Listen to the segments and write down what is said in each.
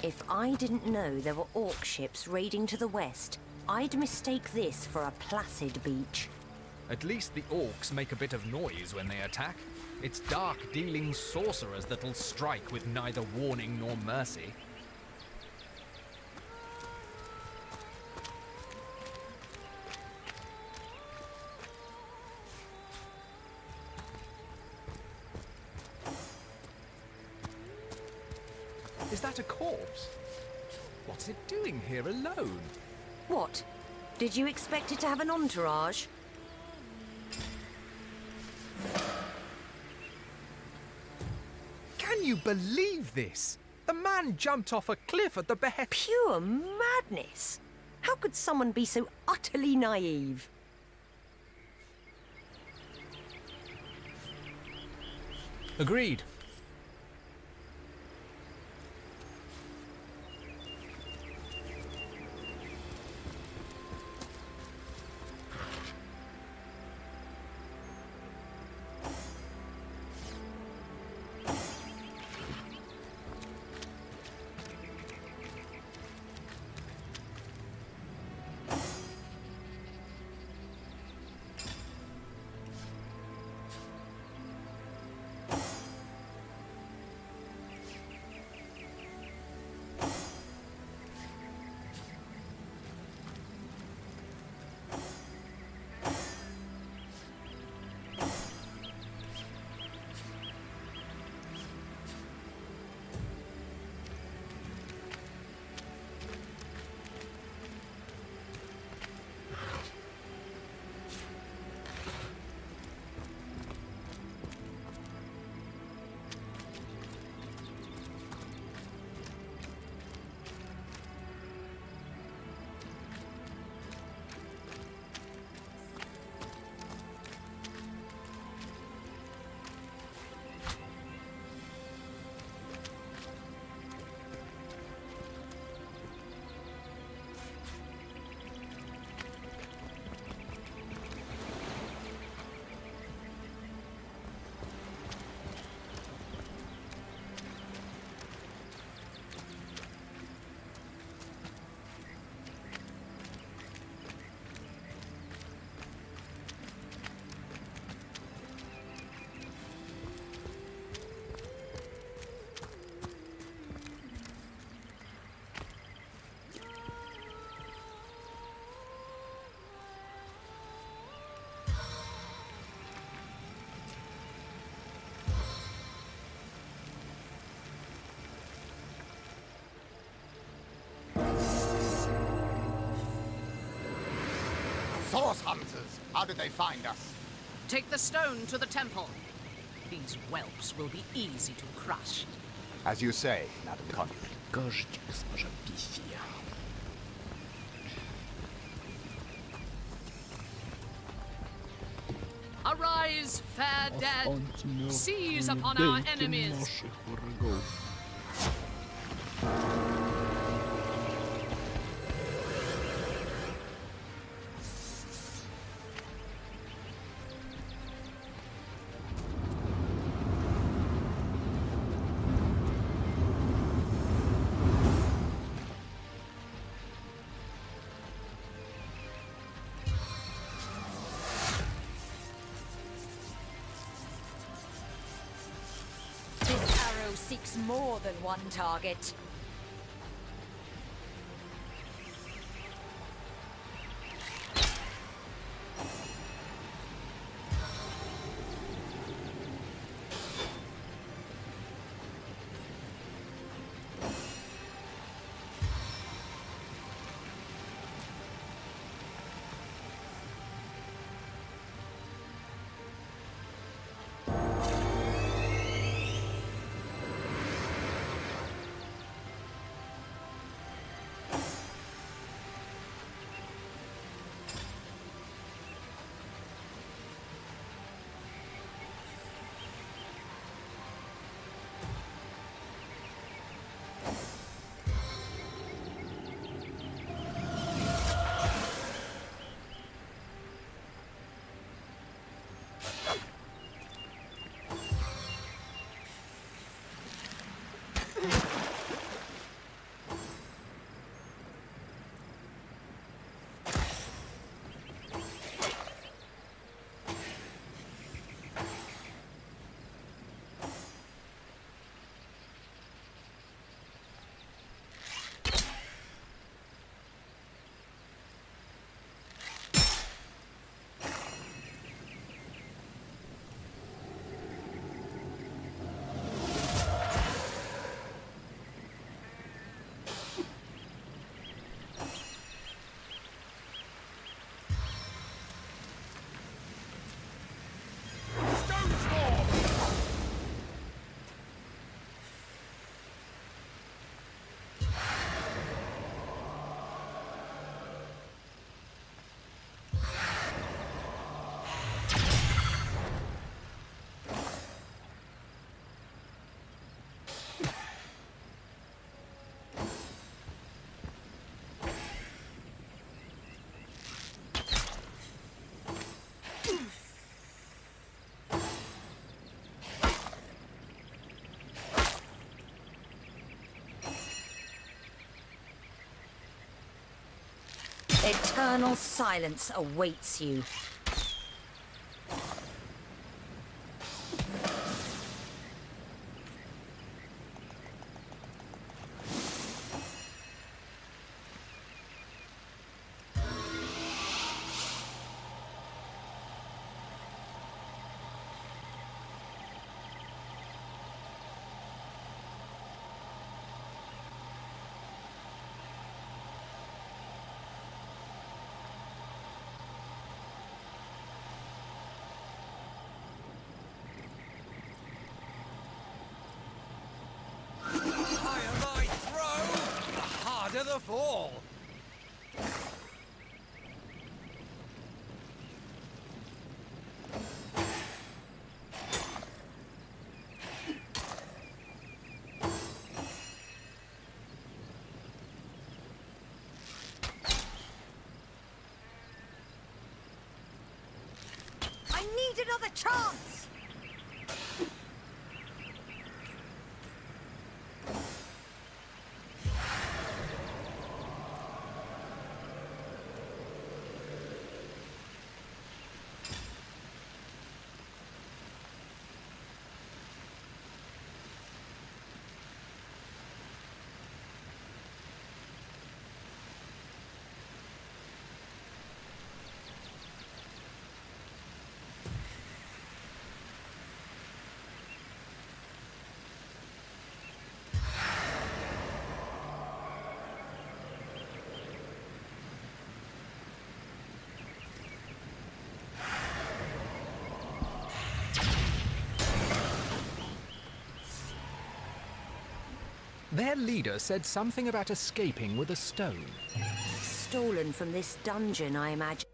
If I didn't know there were orc ships raiding to the west, I'd mistake this for a placid beach. At least the orcs make a bit of noise when they attack. It's dark-dealing sorcerers that'll strike with neither warning nor mercy. Is that a corpse? What's it doing here alone? What? Did you expect it to have an entourage? Can you believe this? The man jumped off a cliff at the behest... Pure madness! How could someone be so utterly naive? Agreed. Source hunters! How did they find us? Take the stone to the temple. These whelps will be easy to crush. As you say, Madam Conduit. Gość, госпожа Пифия. Arise, fair dead! Ostatnio Seize upon our pojedynkiem enemies! naszych wrogów. Seeks more than one target. Eternal silence awaits you. higher I throw, the harder the fall. I need another chance! Their leader said something about escaping with a stone. Stolen from this dungeon, I imagine.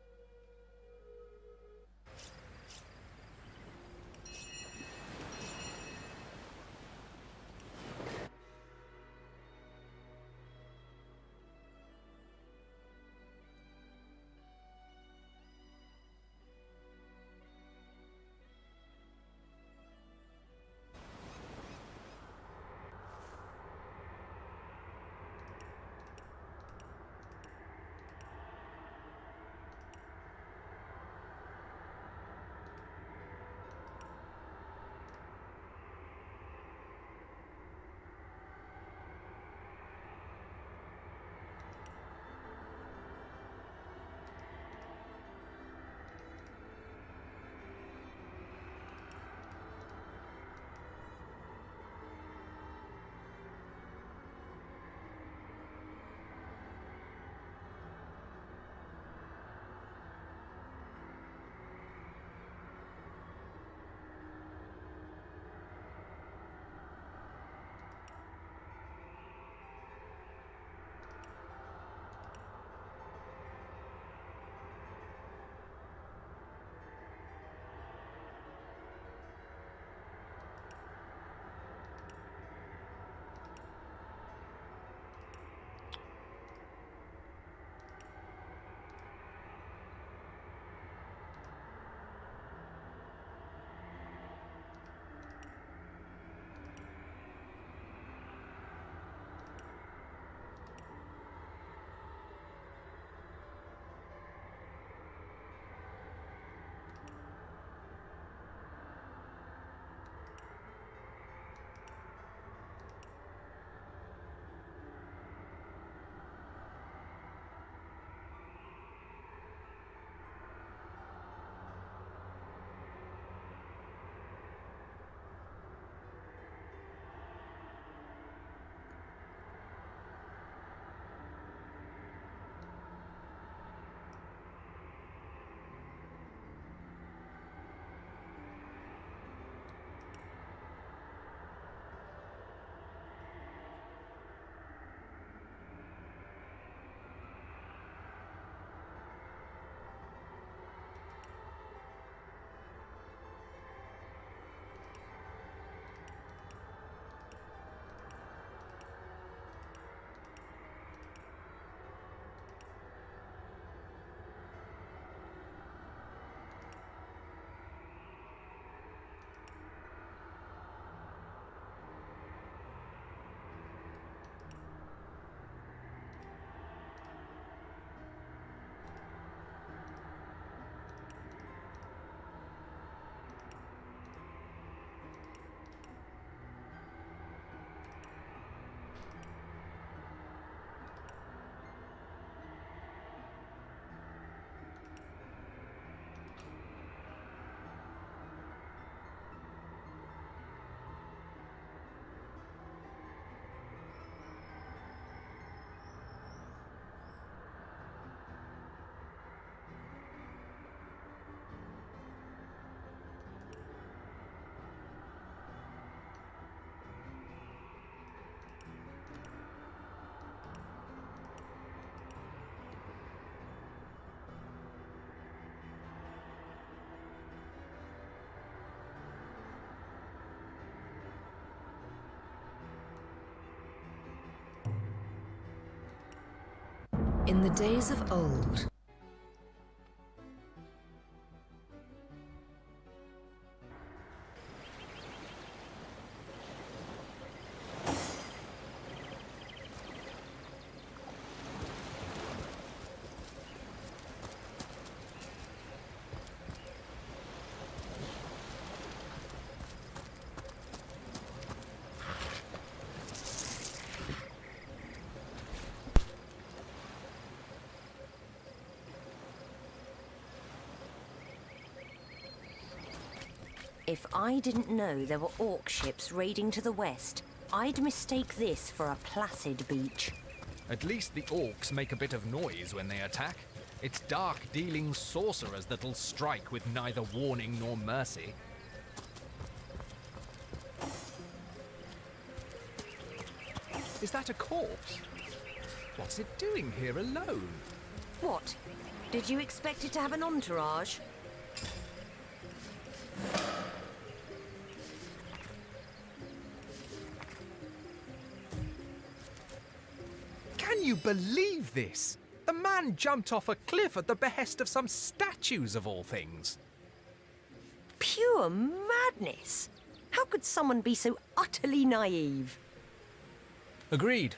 In the days of old, If I didn't know there were orc ships raiding to the west, I'd mistake this for a placid beach. At least the orcs make a bit of noise when they attack. It's dark-dealing sorcerers that'll strike with neither warning nor mercy. Is that a corpse? What's it doing here alone? What? Did you expect it to have an entourage? Can you believe this? The man jumped off a cliff at the behest of some statues of all things. Pure madness! How could someone be so utterly naive? Agreed.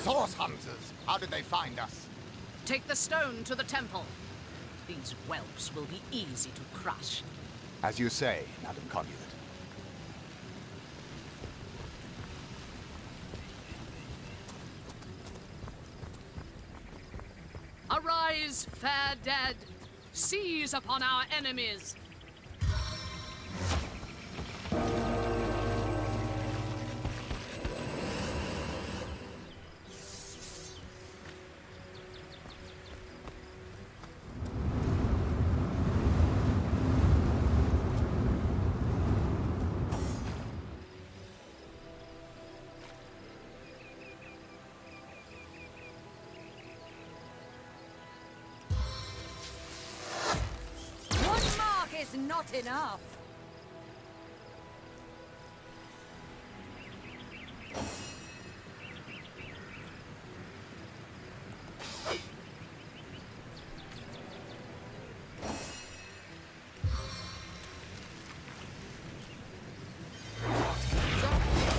Source hunters! How did they find us? Take the stone to the temple. These whelps will be easy to crush. As you say, Madam Conduit. Arise, fair dead! Seize upon our enemies! One mark is not enough!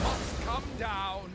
Must come down.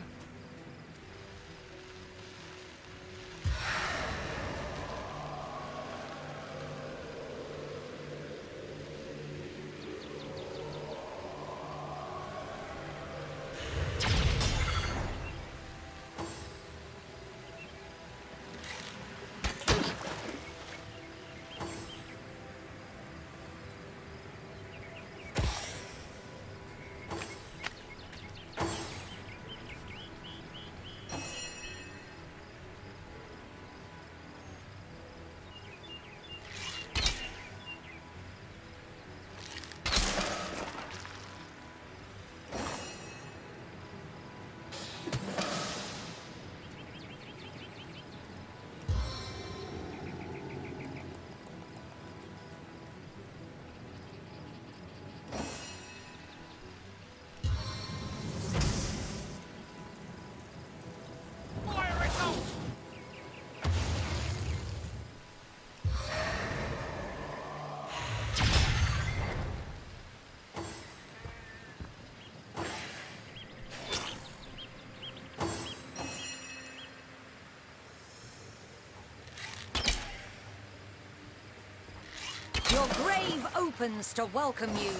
Your grave opens to welcome you.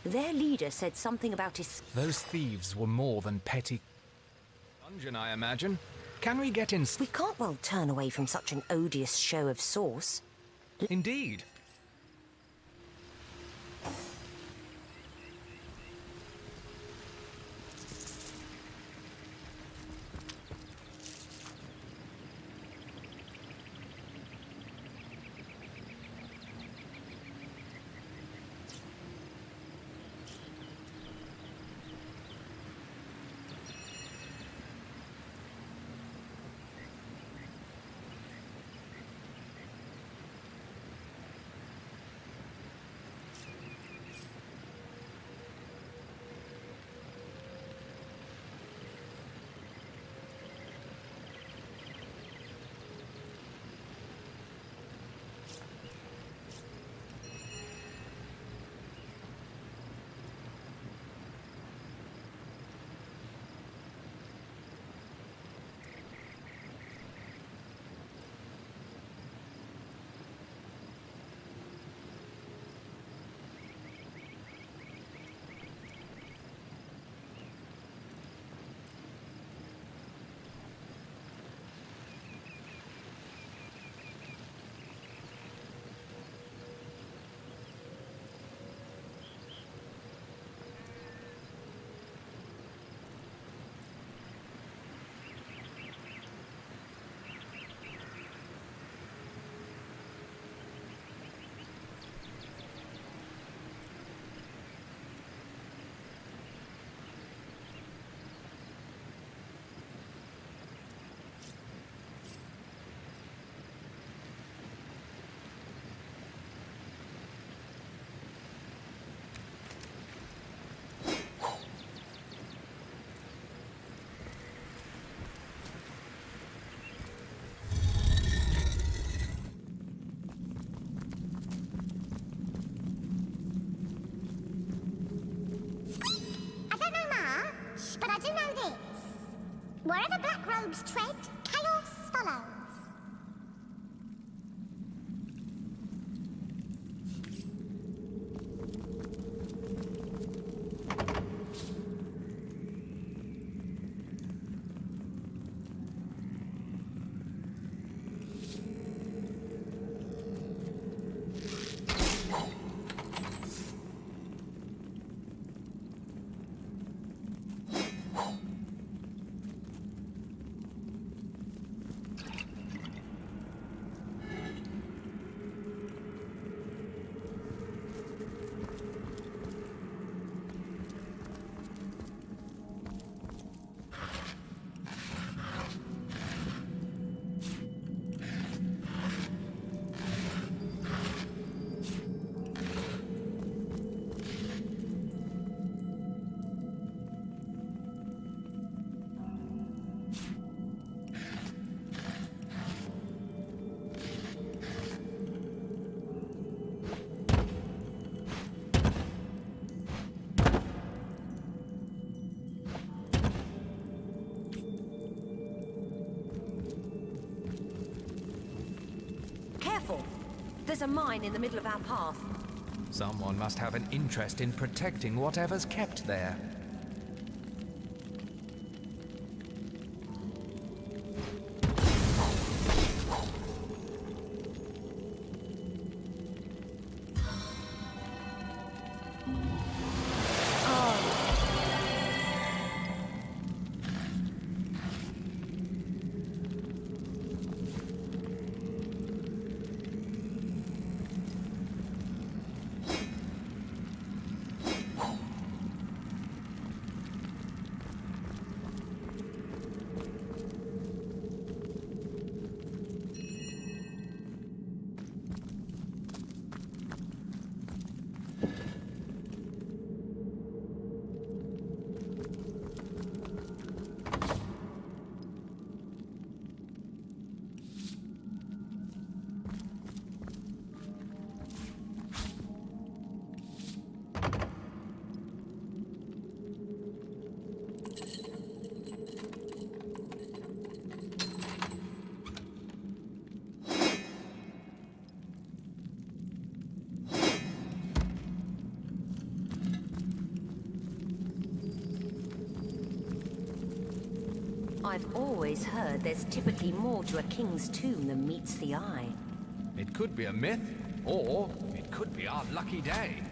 Their leader said something about his... Those thieves were more than petty. Dungeon, I imagine. Can we get in? We can't well turn away from such an odious show of sauce. Indeed. I don't know much, but I do know this. Wherever black robes tread, chaos follows. Careful! There's a mine in the middle of our path. Someone must have an interest in protecting whatever's kept there. I've always heard there's typically more to a king's tomb than meets the eye. It could be a myth, or it could be our lucky day.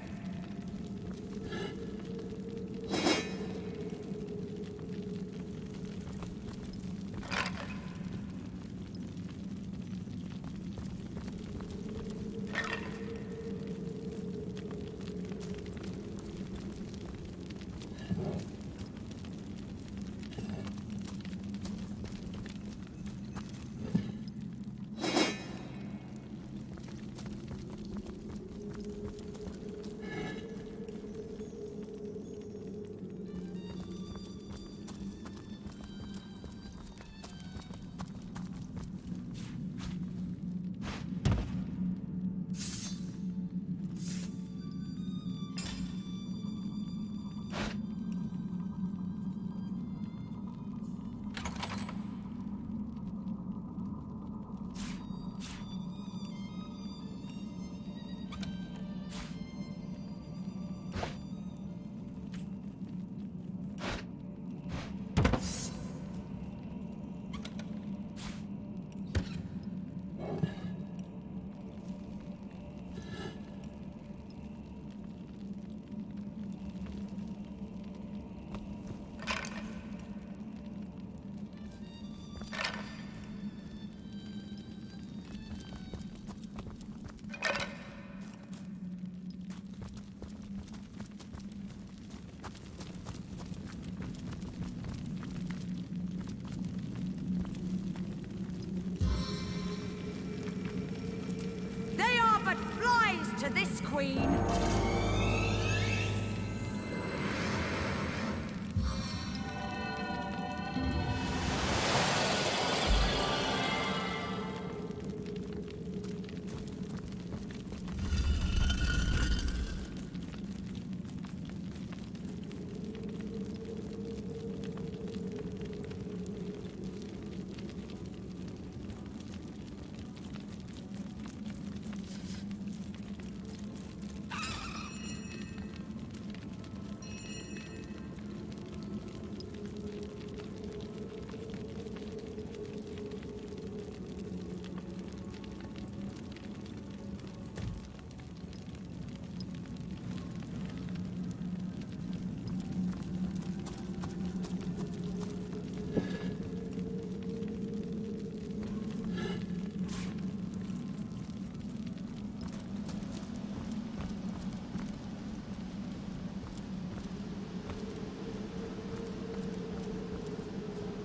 To this queen.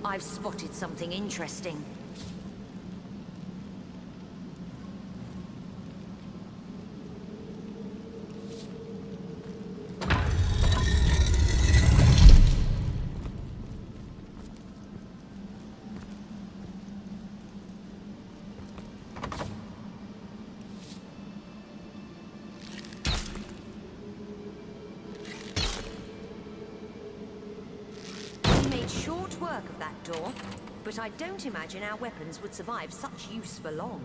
I've spotted something interesting. Short work of that door, but I don't imagine our weapons would survive such use for long.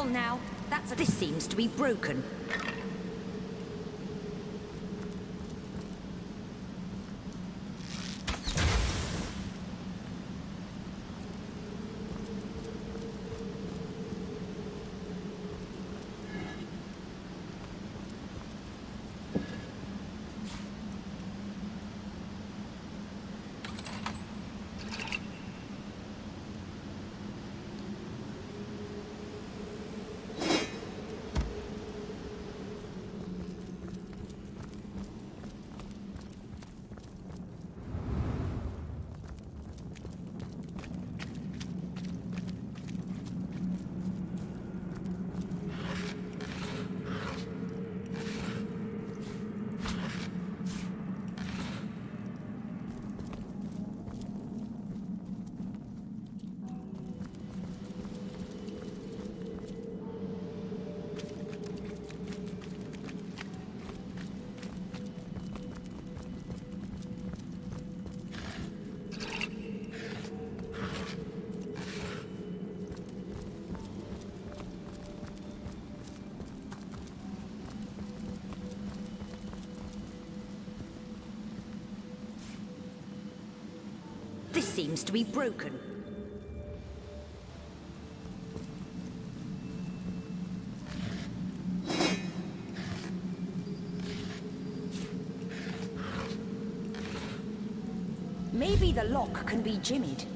Careful now. This seems to be broken. This seems to be broken. Maybe the lock can be jimmied.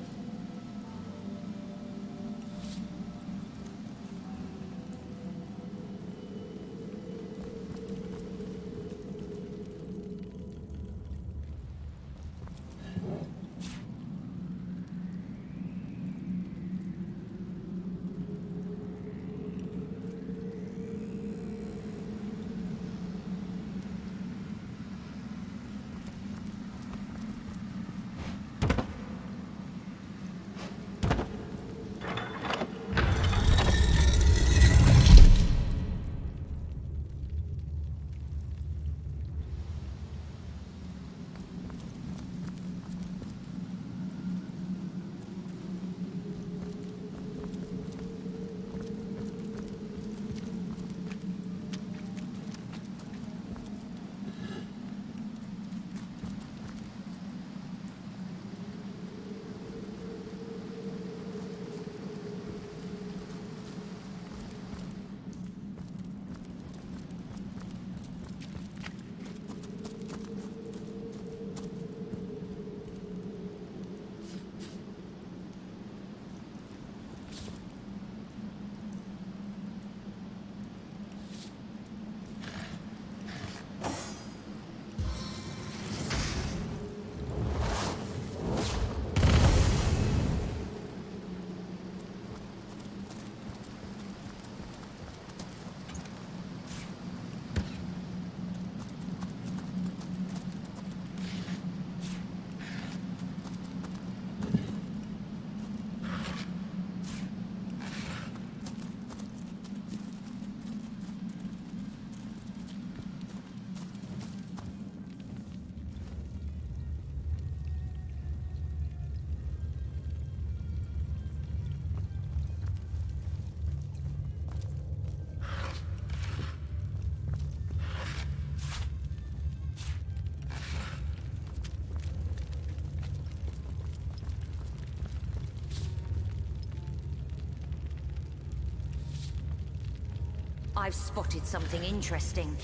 I've spotted something interesting.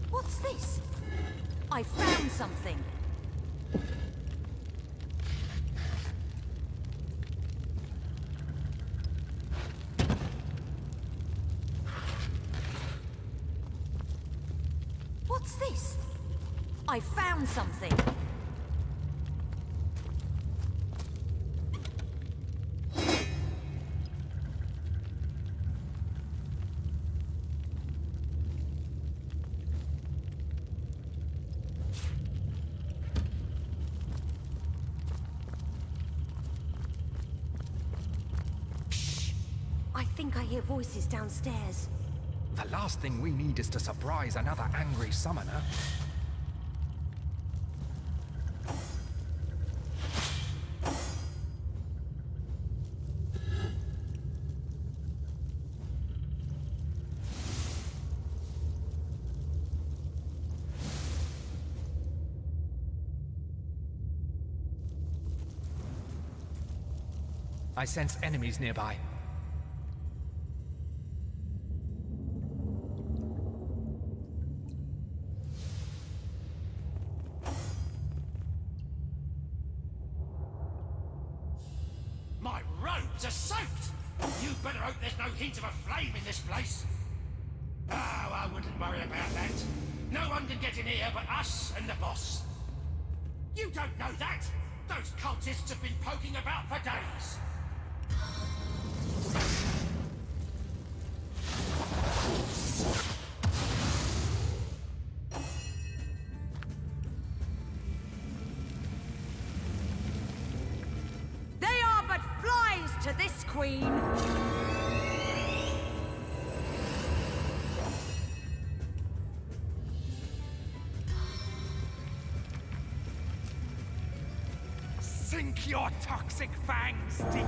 What's this? I found something. What's this? I found something. I think I hear voices downstairs. The last thing we need is to surprise another angry summoner. I sense enemies nearby. My robes are soaked! You better hope there's no hint of a flame in this place. Oh, I wouldn't worry about that. No one can get in here but us and the boss. You don't know that! Those cultists have been poking about for days. They are but flies to this queen! Sink your toxic fangs deep!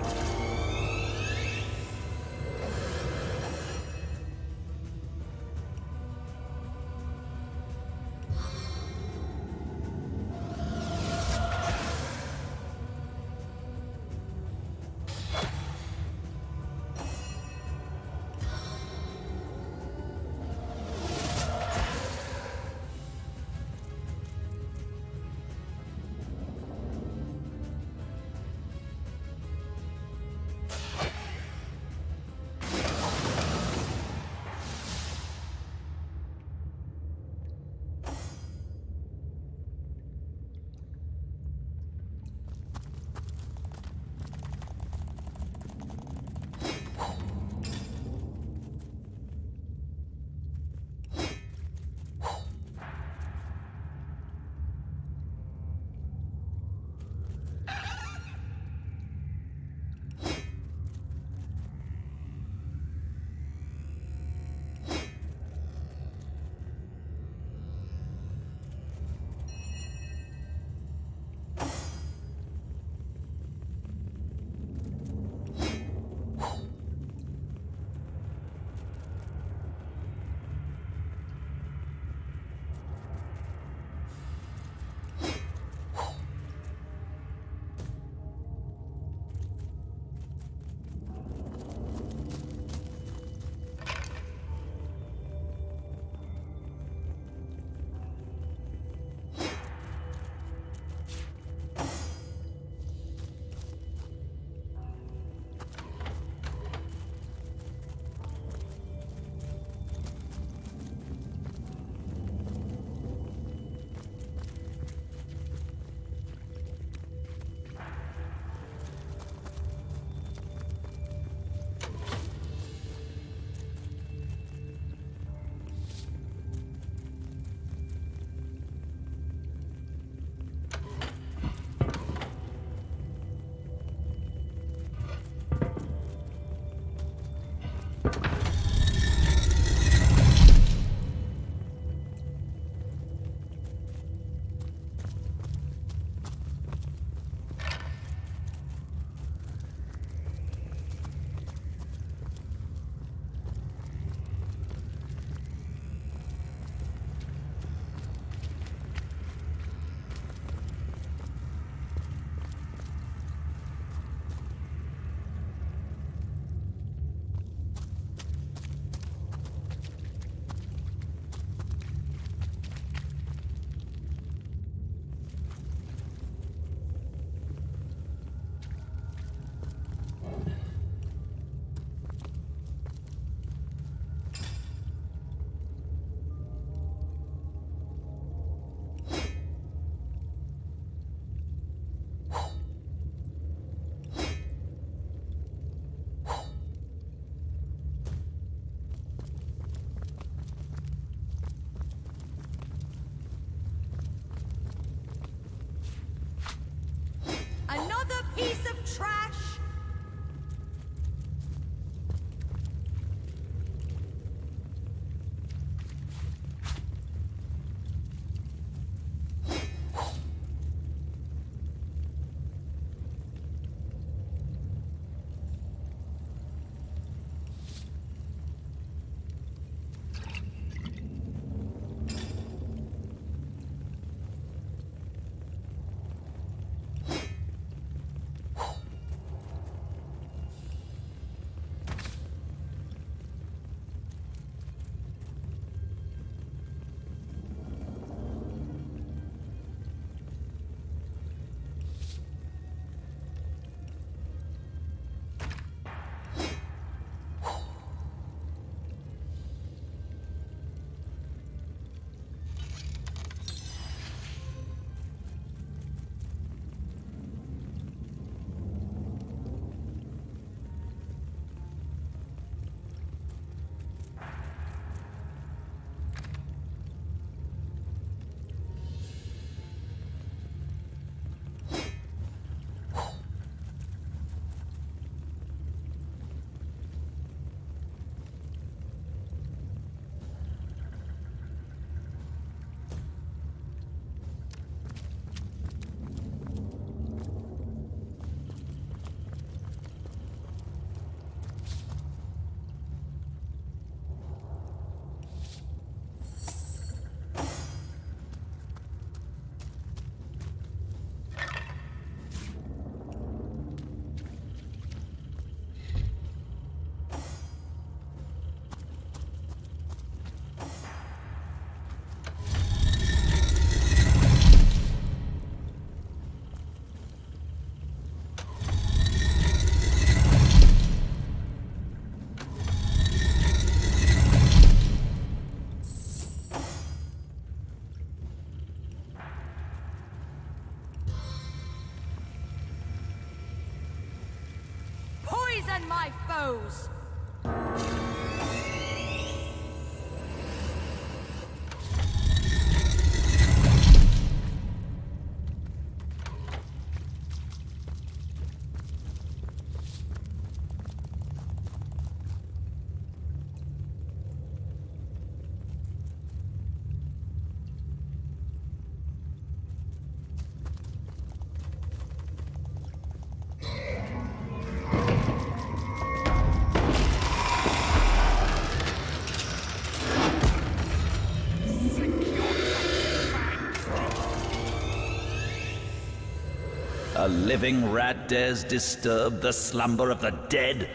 A living rat dares disturb the slumber of the dead?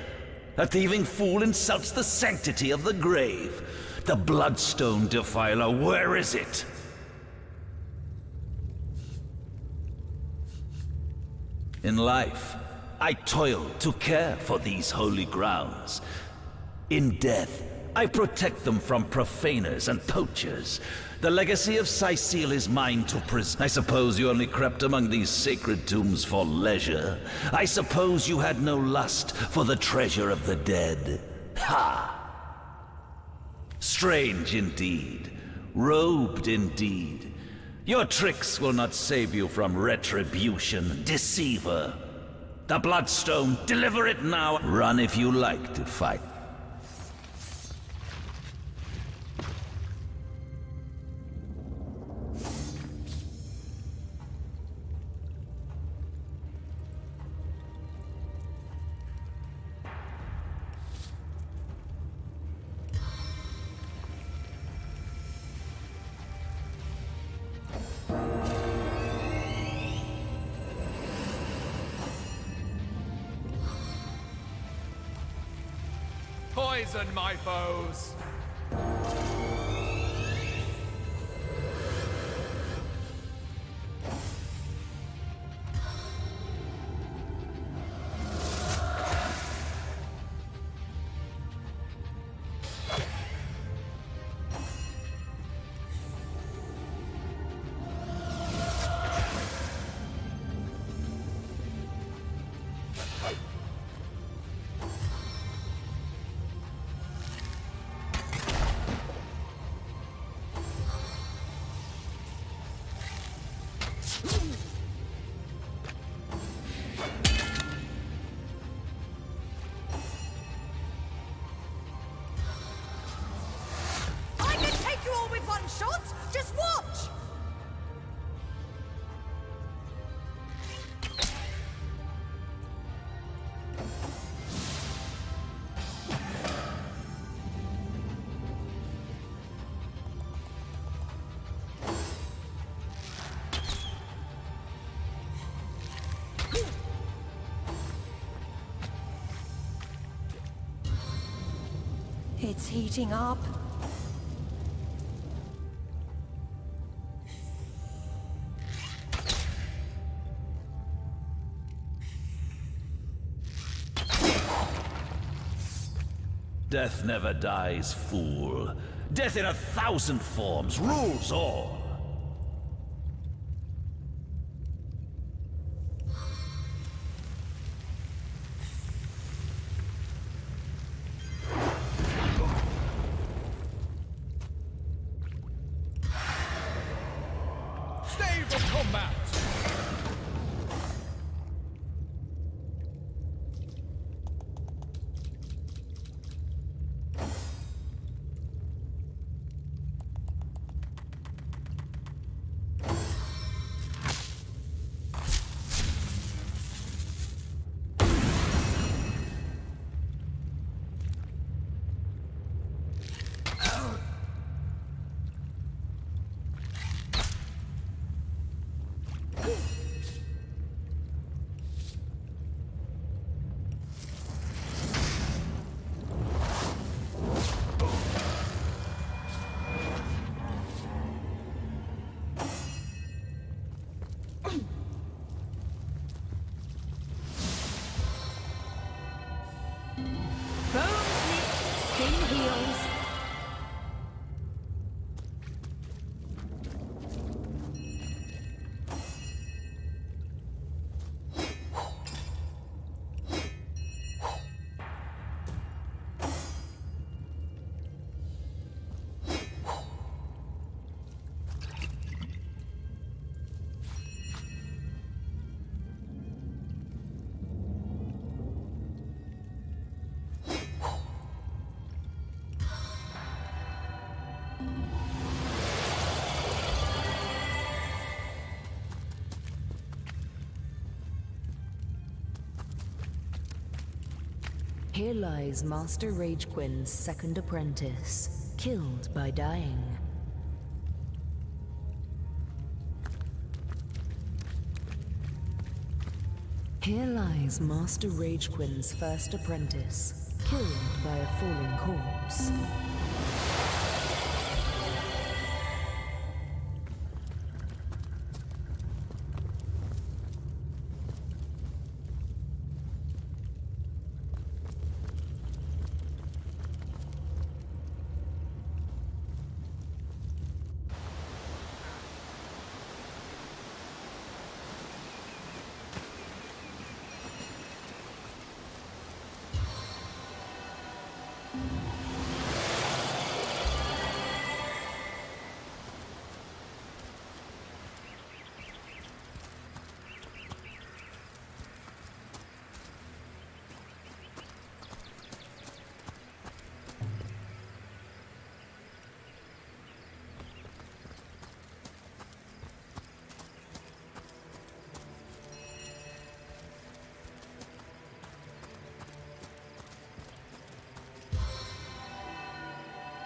A thieving fool insults the sanctity of the grave. The bloodstone defiler, where is it? In life, I toil to care for these holy grounds. In death, I protect them from profaners and poachers. The legacy of Cecile is mine to preserve. I suppose you only crept among these sacred tombs for leisure. I suppose you had no lust for the treasure of the dead. Ha! Strange indeed. Robed indeed. Your tricks will not save you from retribution, deceiver. The Bloodstone, deliver it now. Run if you like to fight. Poison my foes! I can take you all with one shot! Just watch! It's heating up. Death never dies, fool. Death in 1,000 forms rules all. Stay for combat! Bones knit, skin heals. Here lies Master Ragequin's second apprentice, killed by dying. Here lies Master Ragequin's first apprentice, killed by a falling corpse.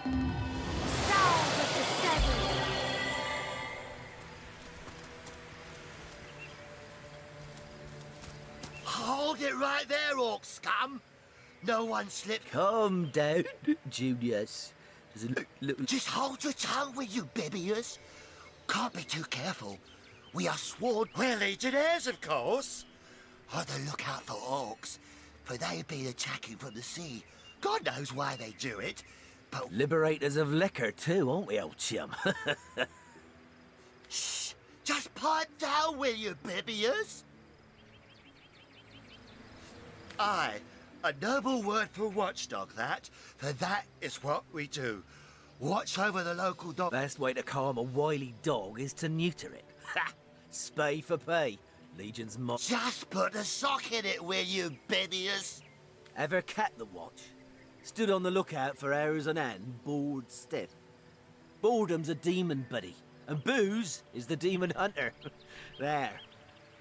Solve of the Seven! Hold it right there, orc scum! No one slipped. Calm down, Junius. There's a little... Just hold your tongue, will you, Bibius? Can't be too careful. We are sworn. We're legionnaires, of course. On the lookout for orcs, for they've been attacking from the sea. God knows why they do it, but... Liberators of liquor too, aren't we, old chum? Shh! Just pipe down, will you, Bibius? Aye, a noble word for watchdog, that. For that is what we do. Watch over the local dog. Best way to calm a wily dog is to neuter it. Ha! Spay for pay. Legion's mo... Just put a sock in it, will you, Bibius? Ever cat the watch? Stood on the lookout for hours on end, bored stiff. Boredom's a demon, buddy, and booze is the demon hunter. There.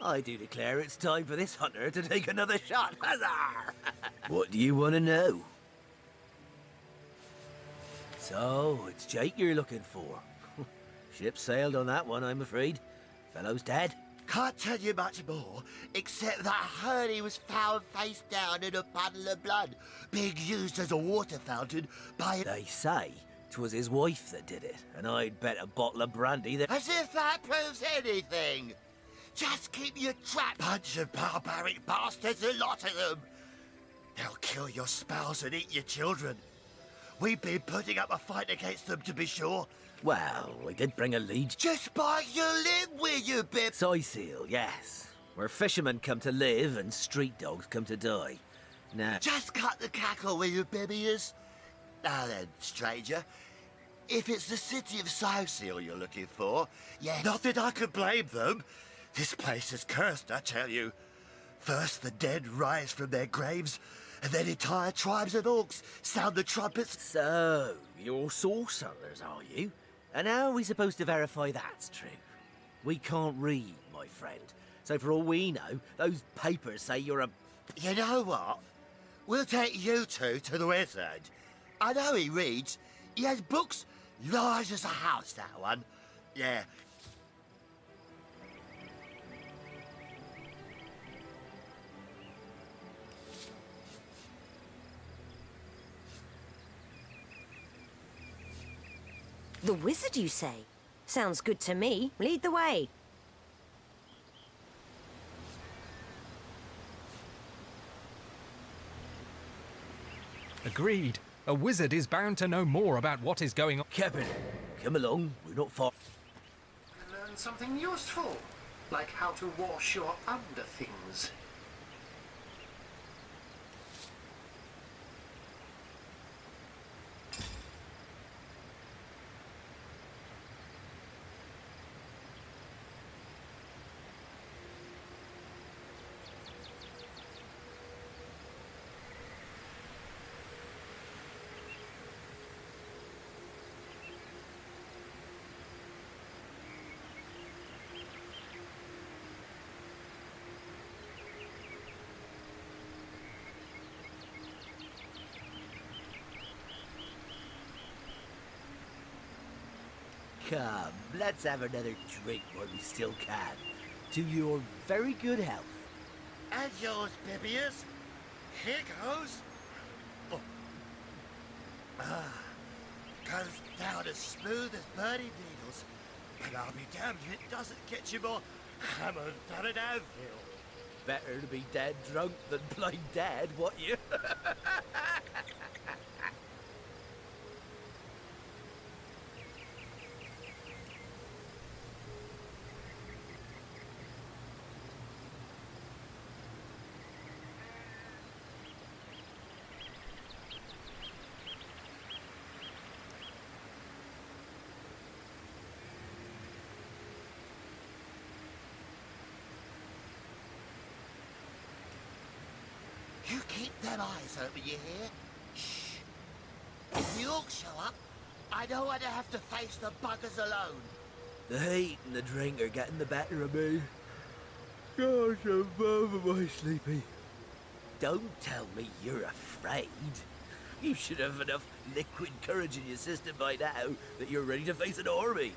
I do declare it's time for this hunter to take another shot. Huzzah! What do you want to know? So, it's Jake you're looking for. Ship sailed on that one, I'm afraid. Fellow's dead. Can't tell you much more, except that I heard he was found face down in a puddle of blood, being used as a water fountain by... They say 'twas his wife that did it, and I'd bet a bottle of brandy that... As if that proves anything! Just keep your trap, bunch of barbaric bastards, a lot of them! They'll kill your spouse and eat your children. We've been putting up a fight against them, to be sure. Well, we did bring a lead. Just bite your lip, will you, Bib? Soyseal, yes. Where fishermen come to live and street dogs come to die. Now... Just cut the cackle, will you, Bibius? Now then, stranger. If it's the city of Soyseal you're looking for, yeah, not that I could blame them. This place is cursed, I tell you. First the dead rise from their graves, and then entire tribes of orcs sound the trumpets. So, you're sorcerers, are you? And how are we supposed to verify that's true? We can't read, my friend. So for all we know, those papers say you're a... You know what? We'll take you two to the wizard. I know he reads. He has books large as a house, that one. Yeah. The wizard, you say? Sounds good to me. Lead the way. Agreed. A wizard is bound to know more about what is going on. Captain, come along. We're not far... Learn something useful, like how to wash your underthings. Come, let's have another drink while we still can. To your very good health. And yours, Bibius. Here goes. Oh. Goes down as smooth as birdie needles. But I'll be damned if it doesn't get you more hammered than an anvil. Better to be dead drunk than blind dead, what you? You keep them eyes open, you hear? Shh. If the orcs show up, I don't want to have to face the buggers alone. The heat and the drink are getting the better of me. Gosh, I'm over sleepy. Don't tell me you're afraid. You should have enough liquid courage in your system by now that you're ready to face an army.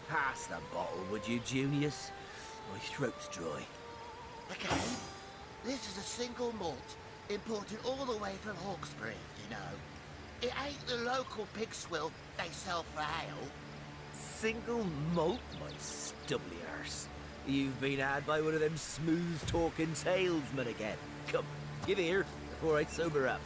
Pass the bottle, would you, Junius? My throat's dry. Okay, this is a single malt, imported all the way from Hawkesbury, you know. It ain't the local pig swill they sell for ale. Single malt, my stubbly arse. You've been had by one of them smooth-talking salesmen again. Come, give here before I sober up.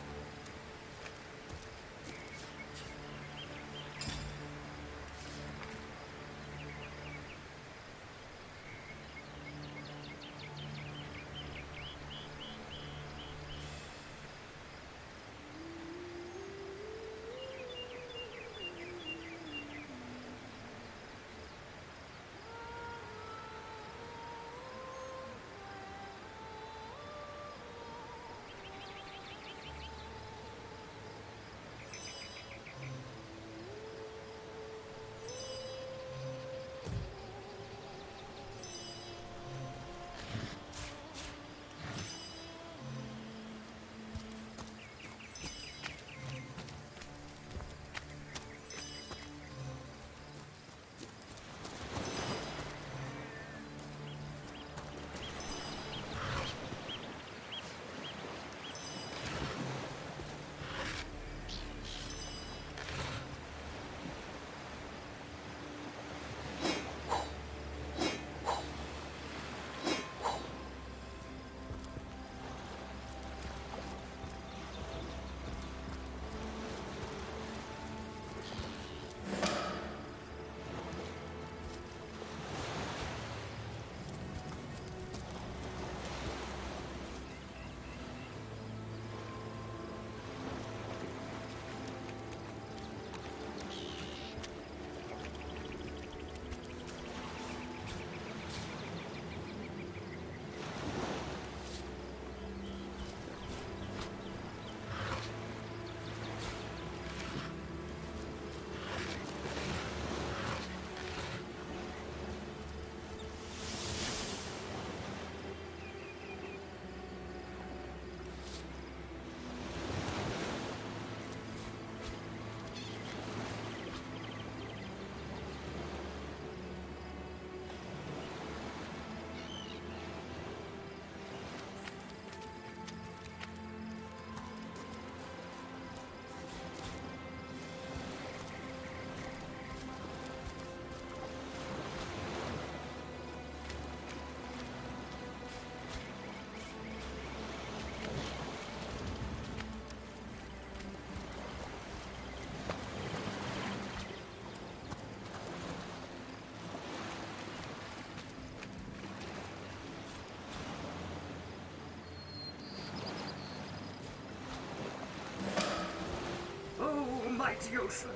mighty ocean,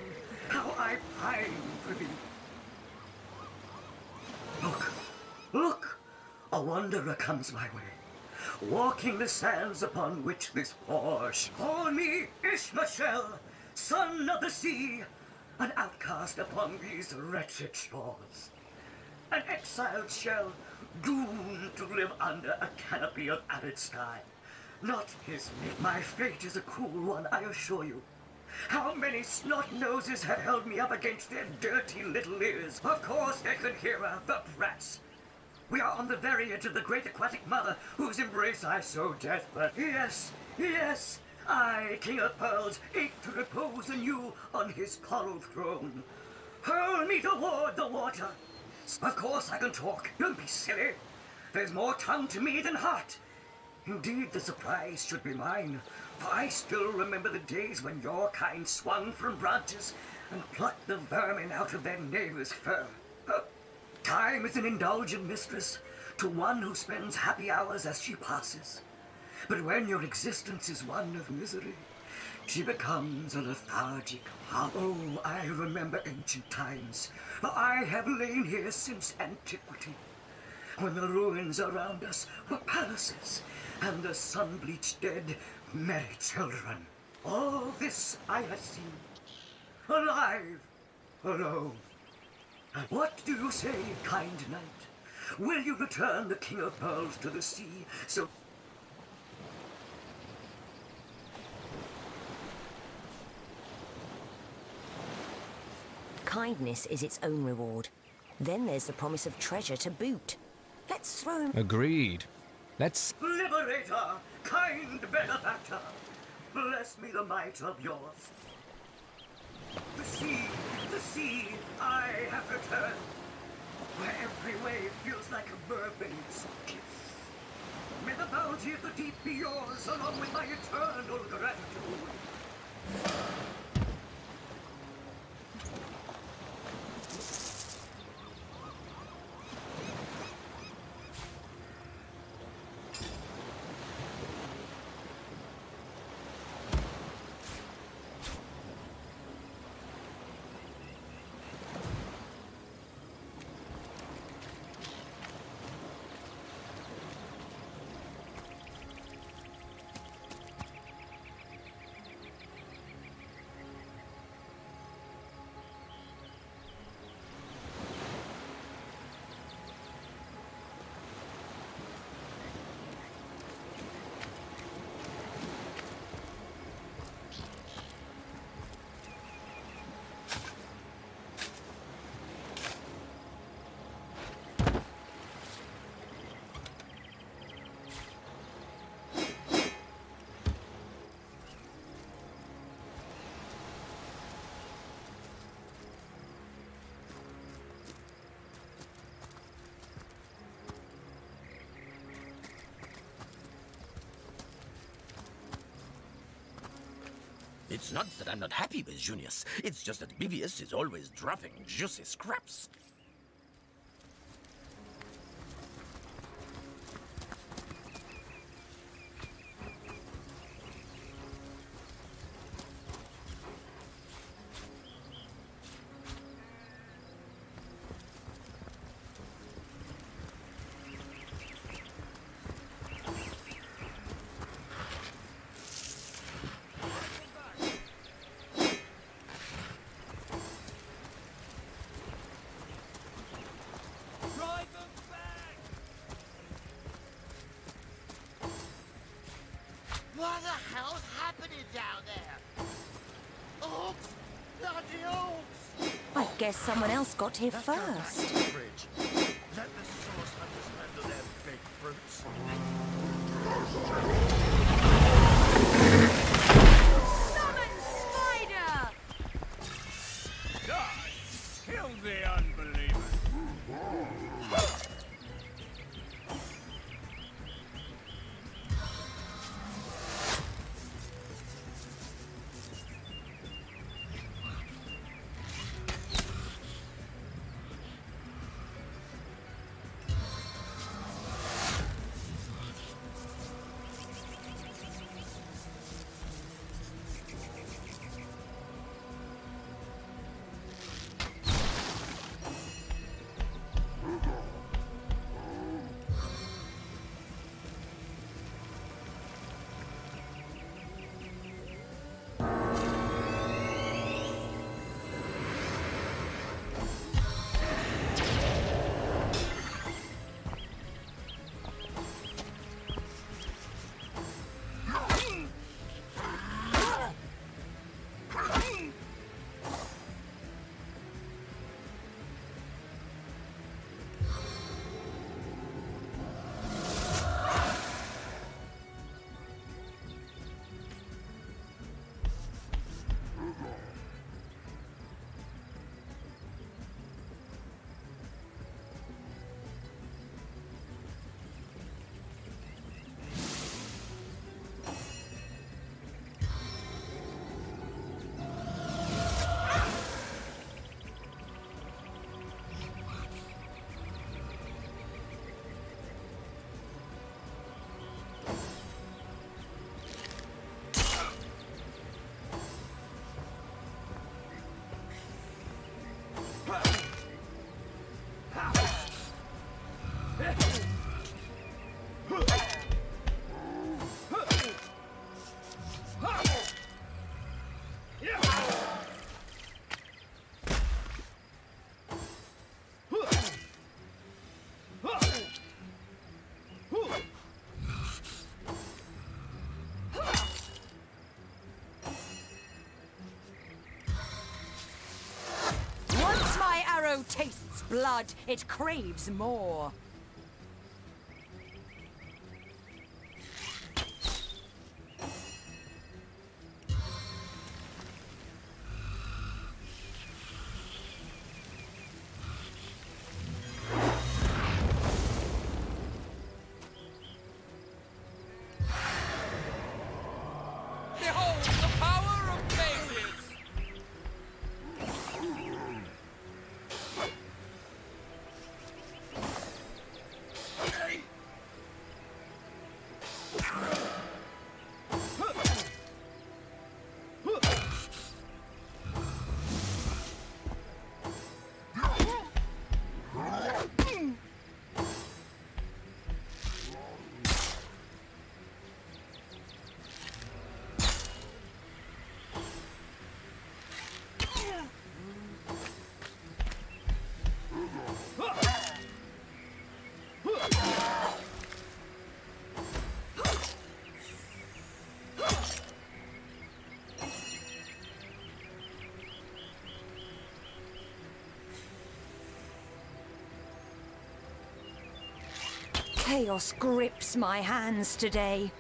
how I pine for thee. Look, look! A wanderer comes my way, walking the sands upon which this poor call me Ishmael, son of the sea, an outcast upon these wretched shores. An exiled shell, doomed to live under a canopy of arid sky. Not his mate. My fate is a cruel one, I assure you. How many snot-noses have held me up against their dirty little ears? Of course they can hear her, the brats. We are on the very edge of the great aquatic mother, whose embrace I so desperate. Yes, yes, I, King of Pearls, ache to repose anew on his coral throne. Hurl me toward the water. Of course I can talk, don't be silly. There's more tongue to me than heart. Indeed, the surprise should be mine, for I still remember the days when your kind swung from branches and plucked the vermin out of their neighbor's fur. Time is an indulgent mistress to one who spends happy hours as she passes. But when your existence is one of misery, she becomes a lethargic hum. Oh, I remember ancient times, for I have lain here since antiquity, when the ruins around us were palaces, and the sun-bleached dead merry children. All this I have seen, alive, alone. And what do you say, kind knight? Will you return the King of Pearls to the sea, so... Kindness is its own reward. Then there's the promise of treasure to boot. Let's throw him... Agreed. Let's... Liberator, kind benefactor, bless me the might of yours. The sea, I have returned, where every wave feels like a mermaid's kiss. May the bounty of the deep be yours, along with my eternal gratitude. It's not that I'm not happy with Junius. It's just that Bibius is always dropping juicy scraps. What the hell's happening down there? Orcs! Bloody orcs! I guess someone else got here first. Let the source hunters handle their big fruits. Summon Spider! Die! Kill the unbeliever! shadow tastes blood, it craves more. Behold the power of mages! Chaos grips my hands today.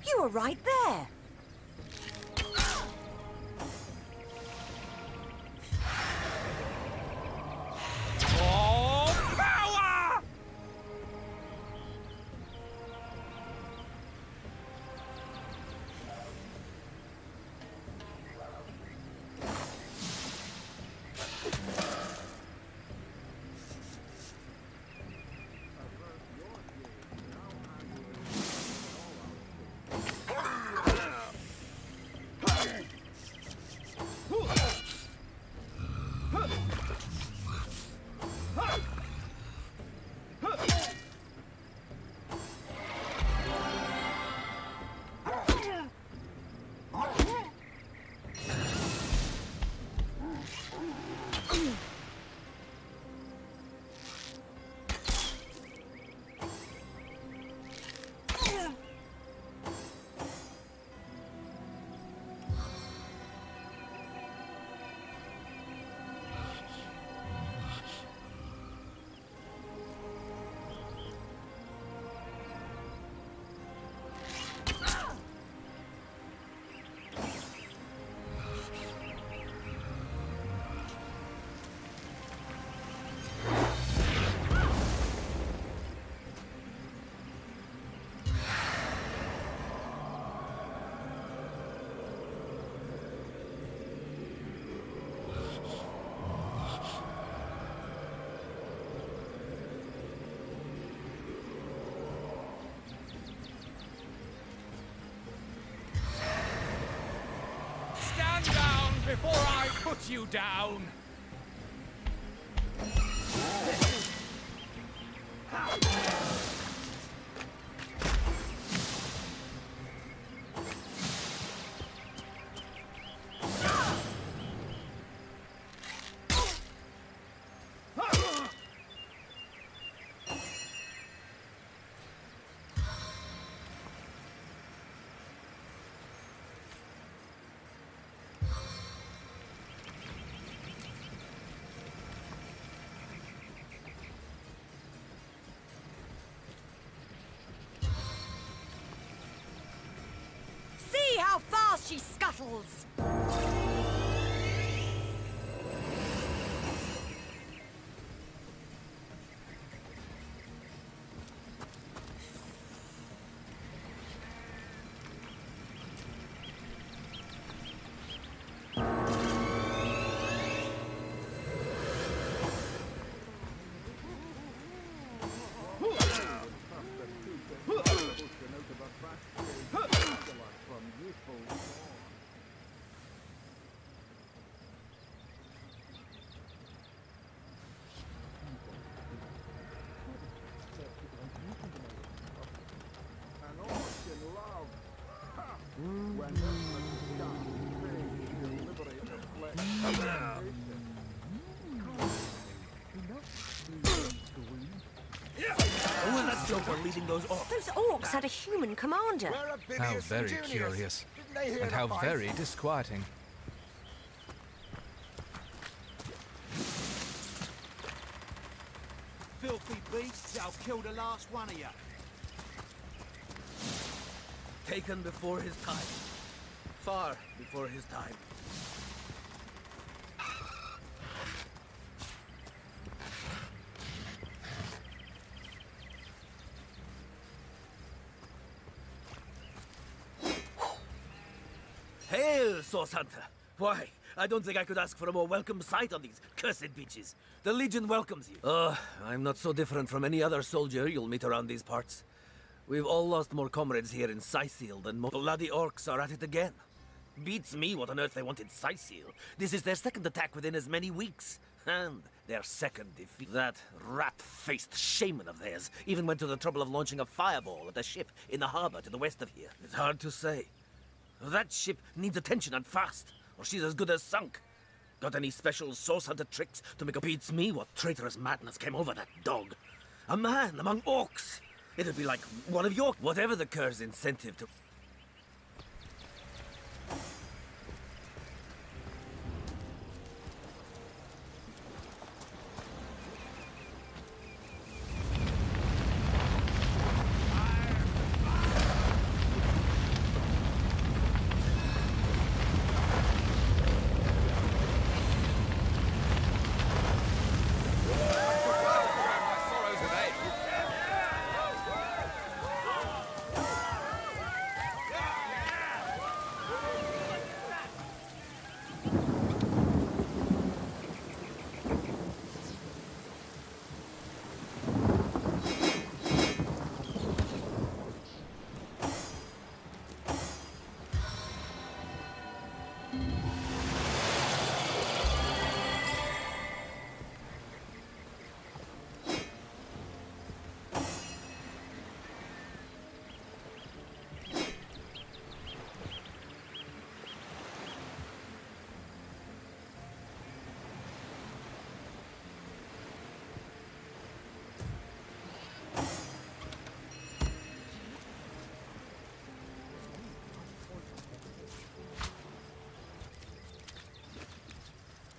You were right there. For power! Stand down before I put you down! she scuttles! Who was that joker leading those orcs? Those orcs had a human commander. How very curious. And how very disquieting. Filthy beasts, I'll kill the last one of you. Taken before his time. Far before his time. Hail, Source Hunter! Why, I don't think I could ask for a more welcome sight on these cursed beaches. The Legion welcomes you. I'm not so different from any other soldier you'll meet around these parts. We've all lost more comrades here in Syceal than most bloody orcs are at it again. Beats me what on earth they wanted Syceal. This is their second attack within as many weeks. And their second defeat. That rat-faced shaman of theirs even went to the trouble of launching a fireball at a ship in the harbor to the west of here. It's hard to say. That ship needs attention and fast, or she's as good as sunk. Got any special Source Hunter tricks to make a beats me what traitorous madness came over that dog? A man among orcs! It'd be like one of your... Whatever the cur's incentive to...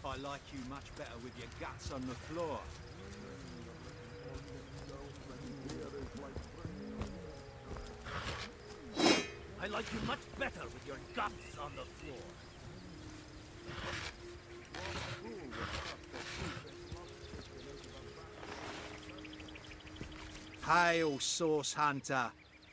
I like you much better with your guts on the floor. I like you much better with your guts on the floor. Hail, Source Hunter.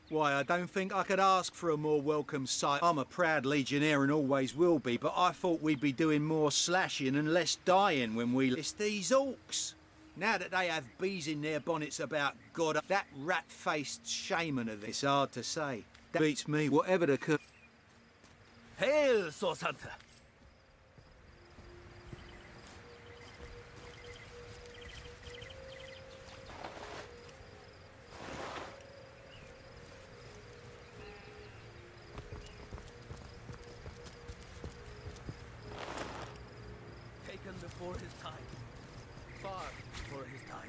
Why, I don't think I could ask for a more welcome sight. I'm a proud legionnaire and always will be, but I thought we'd be doing more slashing and less dying when we... It's these orcs. Now that they have bees in their bonnets about God, that rat-faced shaman of this, it's hard to say. That beats me, whatever the... Hail, Source Hunter! Taken before his time. Far before his time.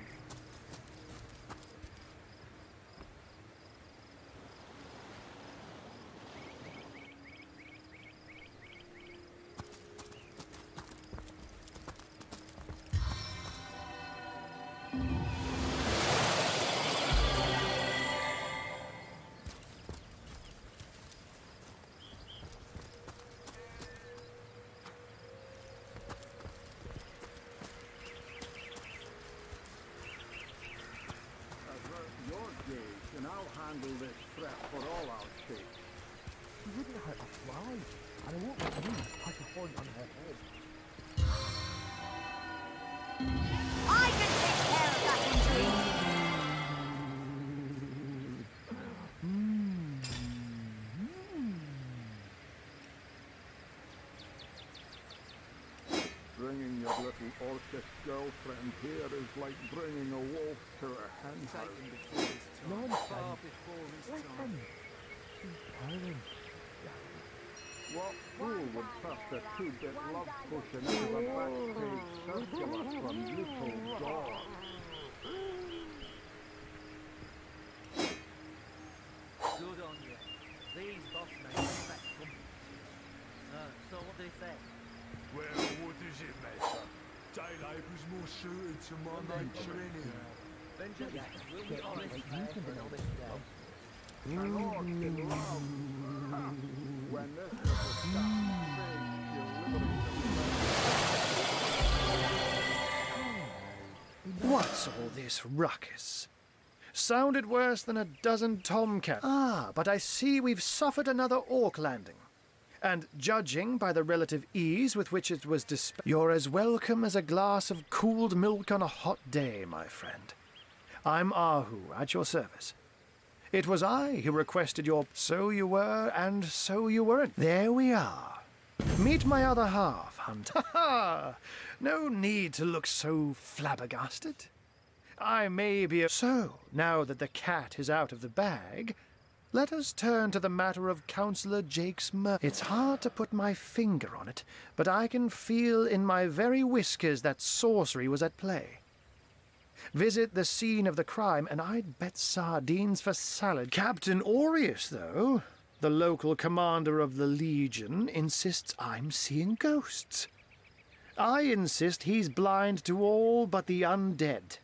handle this threat for all our sakes. She wouldn't hurt a fly, and I won't let you touch a horn on her head. I can take care of that injury. Bringing your little orcish girlfriend here is like bringing a wolf to her hen house. Nonsense. Listen. She's tiring. What fool would trust a two-bit love potion into a backstage circular from little dogs? Good on you. These boss men respect company. So what do they say? Well, what does it matter? Day labour's more suited to my nature anyhow. Benjamin, we'll be honest. An orc in love. Ha. When this little sap thinks she'll liberate What's all this ruckus? Sounded worse than a dozen tomcats. Ah, but I see we've suffered another orc landing. And judging by the relative ease with which it was dispatched, you're as welcome as a glass of cooled milk on a hot day, my friend. I'm Ahu, at your service. It was I who requested your so you were and so you weren't. There we are. Meet my other half, Hunter. Ha ha! No need to look so flabbergasted. I may be a... So, now that the cat is out of the bag, let us turn to the matter of Councillor Jake's murder. It's hard to put my finger on it, but I can feel in my very whiskers that sorcery was at play. Visit the scene of the crime, and I'd bet sardines for salad. Captain Aureus, though, the local commander of the Legion, insists I'm seeing ghosts. I insist he's blind to all but the undead.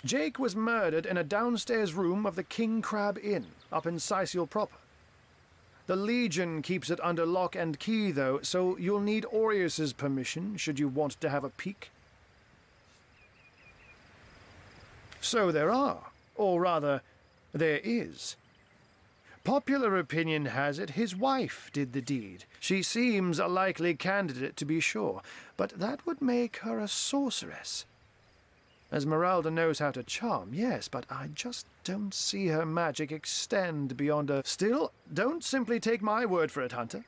Jake was murdered in a downstairs room of the King Crab Inn, up in Sicil proper. The Legion keeps it under lock and key, though, so you'll need Aureus's permission should you want to have a peek. So there are, or rather, there is. Popular opinion has it his wife did the deed. She seems a likely candidate, to be sure, but that would make her a sorceress. Esmeralda knows how to charm, yes, but I just don't see her magic extend beyond a... Still, don't simply take my word for it, Hunter.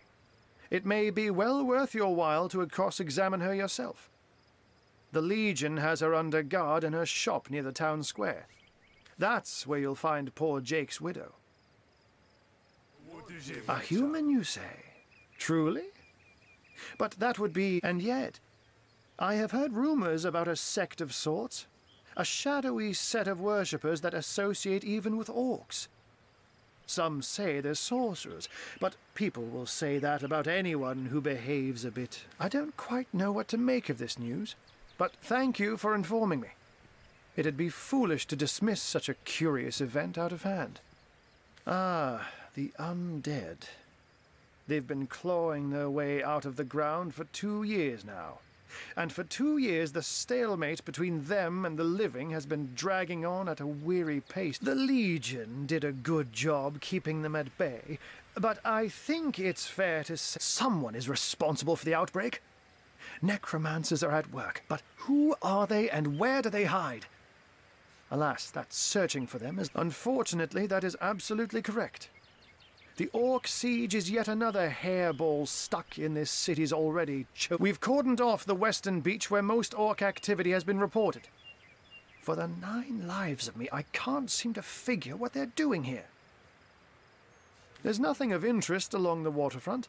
It may be well worth your while to cross-examine her yourself. The Legion has her under guard in her shop near the town square. That's where you'll find poor Jake's widow. A human, you say? Truly? But that would be... And yet, I have heard rumors about a sect of sorts. A shadowy set of worshippers that associate even with orcs. Some say they're sorcerers, but people will say that about anyone who behaves a bit. I don't quite know what to make of this news, but thank you for informing me. It'd be foolish to dismiss such a curious event out of hand. Ah, the undead. They've been clawing their way out of the ground for 2 years now. And for 2 years the stalemate between them and the living has been dragging on at a weary pace. The Legion did a good job keeping them at bay, but I think it's fair to say someone is responsible for the outbreak. Necromancers are at work, but who are they and where do they hide? Alas, that searching for them is... Unfortunately, that is absolutely correct. The Orc siege is yet another hairball stuck in this city's already We've cordoned off the western beach where most Orc activity has been reported. For the 9 lives of me, I can't seem to figure what they're doing here. There's nothing of interest along the waterfront,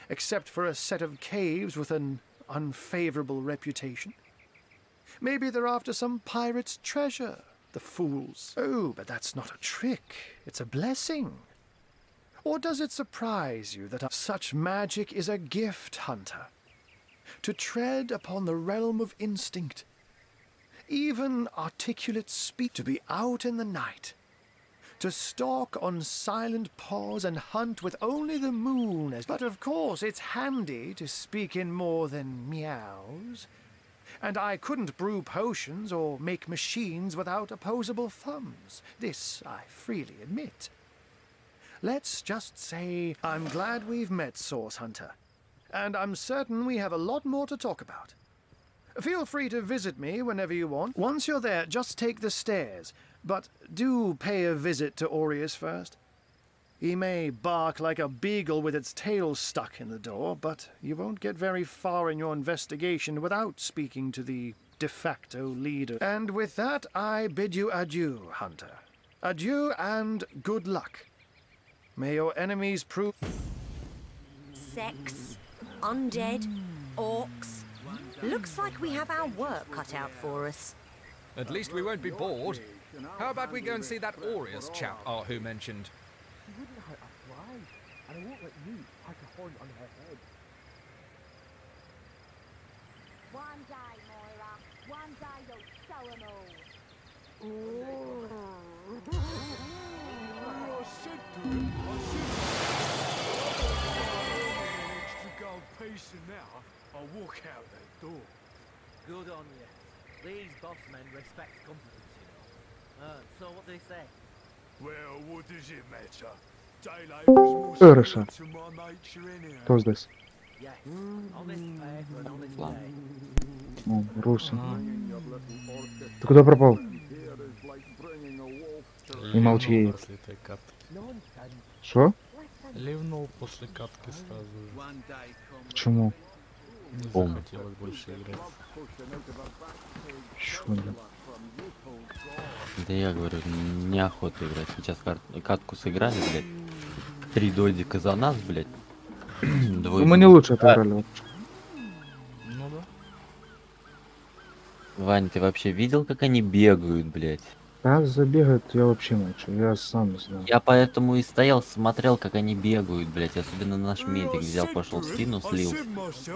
except for a set of caves with an unfavorable reputation. Maybe they're after some pirate's treasure, the fools. Oh, but that's not a trick. It's a blessing. Or does it surprise you that such magic is a gift, Hunter? To tread upon the realm of instinct. Even articulate speech, to be out in the night. To stalk on silent paws and hunt with only the moon as... But of course it's handy to speak in more than meows. And I couldn't brew potions or make machines without opposable thumbs. This I freely admit. let's just say I'm glad we've met, Source Hunter. And I'm certain we have a lot more to talk about. Feel free to visit me whenever you want. Once you're there, just take the stairs. But do pay a visit to Aureus first. He may bark like a beagle with its tail stuck in the door, but you won't get very far in your investigation without speaking to the de facto leader. And with that, I bid you adieu, Hunter. Adieu and good luck. May your enemies prove... Sex, undead, orcs. Looks like we have our work cut out for us. At least we won't be bored. How about we go and see that Aureus chap Arhu mentioned? She wouldn't hurt a fly, and I won't let you hack a horn on her head. One day, Moira. One day you'll show 'em all. I said to him, extra gold piece and now I'll walk out that door. Good on you. These boss men respect competence, you know. So what do they say? Well, what does it matter? Daylight was more Хорошо. suited to my nature anyhow. Кто здесь? Yes, honest pay for an honest day. О, Руси. Ты куда пропал? Не молчи. Что? Ливнул после катки сразу же. Почему? Не захотелось больше играть. Чё, блин? Да я говорю, неохота играть. Сейчас катку сыграли, блядь. 3 додика за нас, блядь. Ну, мы не лучше отыграли. вообще. Ну да. Вань, ты вообще видел, как они бегают, блядь? Как забегают, я вообще молчу. Я сам не знаю. Я поэтому и стоял, смотрел, как они бегают, блядь. Особенно наш медик взял, пошел в спину, слился.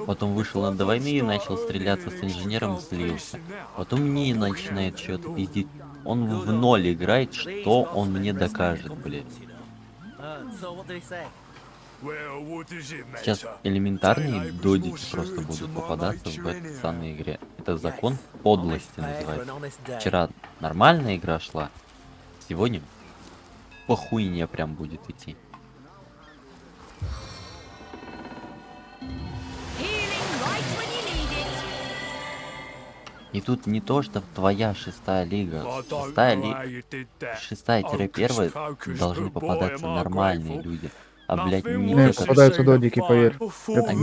Потом вышел до войны и начал стреляться с инженером, слился. Потом мне начинает что-то пиздить. Он в ноль играет, что он мне докажет, блядь. Сейчас элементарные додики просто будут попадаться в этой самой игре. Это закон подлости называется. Вчера нормальная игра шла, сегодня по хуйне прям будет идти. И тут не то, что твоя 6-я лига. 6-1 должны попадаться нормальные люди. А, блядь, не Не, те, попадаются додики, поверь.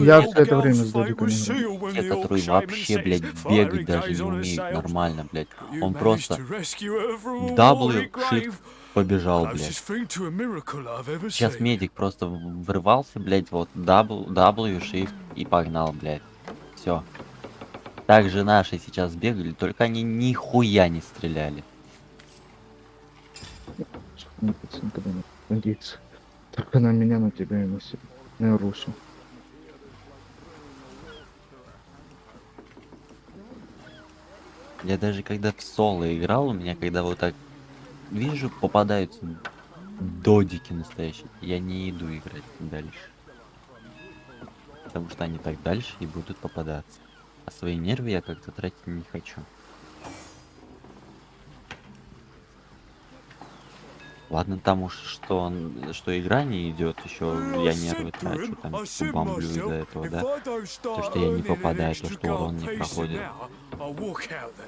Я все это время с додиками играю. те, которые вообще, блядь, бегать даже не умеют нормально, блядь. Он просто W, Shift, побежал, блядь. Сейчас медик просто врывался, блядь, вот W, Shift и погнал, блядь. Все. Также наши сейчас бегали, только они нихуя не стреляли. Никогда не надеяться. Только на меня, на тебя и на себя. На Русу. Я даже когда в соло играл, у меня когда вот так вижу, попадаются додики настоящие, я не иду играть дальше. Потому что они так дальше и будут попадаться. А свои нервы я как-то тратить не хочу. Ладно, там уж что игра не идет, еще я нервы трачу, там бомблю из-за этого, да. То, что я не попадаю, то, что урон не проходит.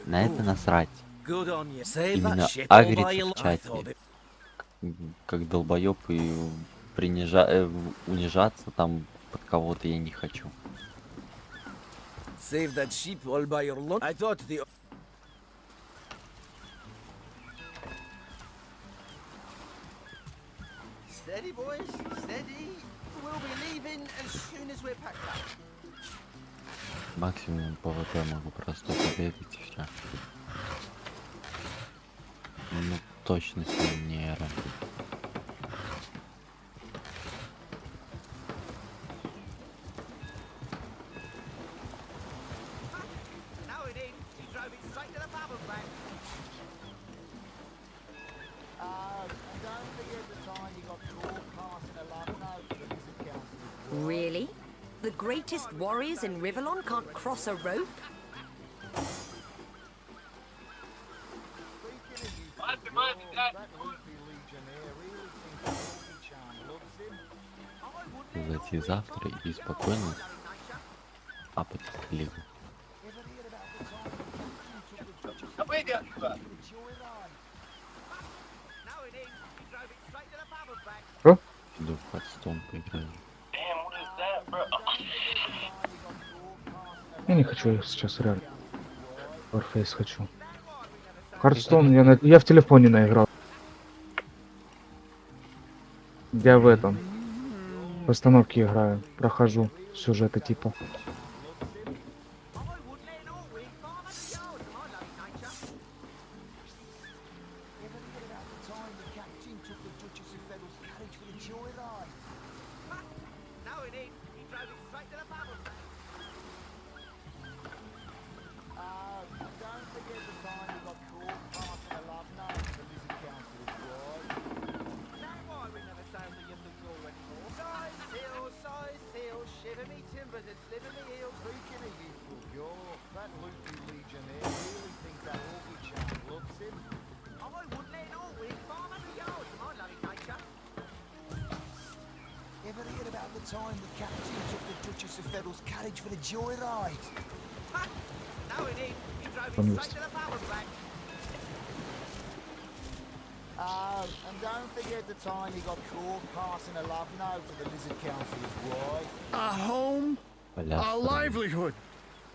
На это насрать. Именно агриться в чате, как долбоёб, и унижаться там под кого-то я не хочу. Save that sheep all by your lunch. I thought the... Steady, boys, steady. We'll be leaving as soon as we're packed up. Максимум ПВП могу просто побегать и все. Ну точно сильнее. Really? The greatest warriors in Rivellon can't cross a rope? зайти завтра и спокойно апать лигу. Что? Иду в Хардстоун поиграю. Я не хочу сейчас реально. Warface хочу. Хардстоун я в телефоне наиграл. Я в этом. В постановке играю. Прохожу сюжеты типа. Ever hear about the time the captain took the Duchess of Federal's carriage for the joyride? Now it ain't. He drove Там it есть. straight to the power back. Oh, and don't forget the time he got caught passing a love note to the Lizard Council's wife. A home, Бля, a livelihood,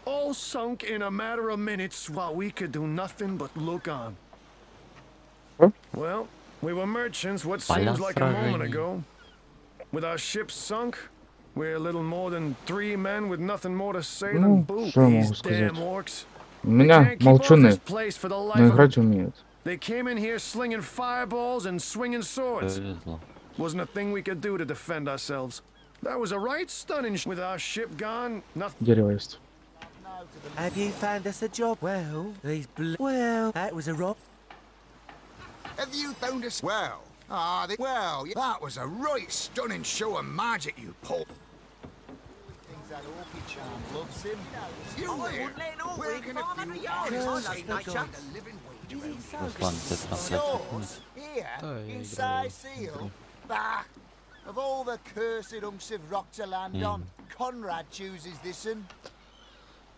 all sunk in a matter of minutes while we could do nothing but look on. Well, we were merchants what seems like a moment ago. With our ship sunk, we're little more than 3 men with nothing more to say than boo что я могу these сказать? damn orcs. У меня молчуны, Но но играть умеют. They came in here slinging fireballs and swinging swords. Повезло. Wasn't a thing we could do to defend ourselves. That was a right stunning with our ship gone. Nothing. Дерево есть. Have you found us a job? Well, well, that was a rob. Have you found us? Well, that was a right stunning show of magic you pulled. Thinks that orchid charm loves him. You there? Where can Руслан, ты трансляцию. Here, inside Seal. Bah! Of all the cursed hunks of rock to land on, Conrad chooses this one.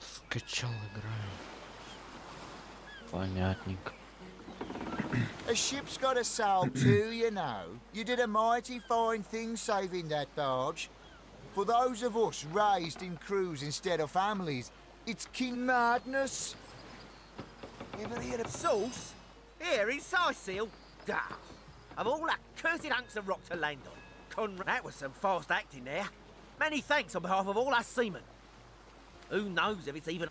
Скачал, играю. Понятненько. A ship's got a soul too, you know. You did a mighty fine thing saving that barge. For those of us raised in crews instead of families, it's king madness. Ever hear of sauce? Here in Seal. Of all that cursed hunks of rock to land on, Conrad, that was some fast acting there. Many thanks on behalf of all us seamen. Who knows if it's even...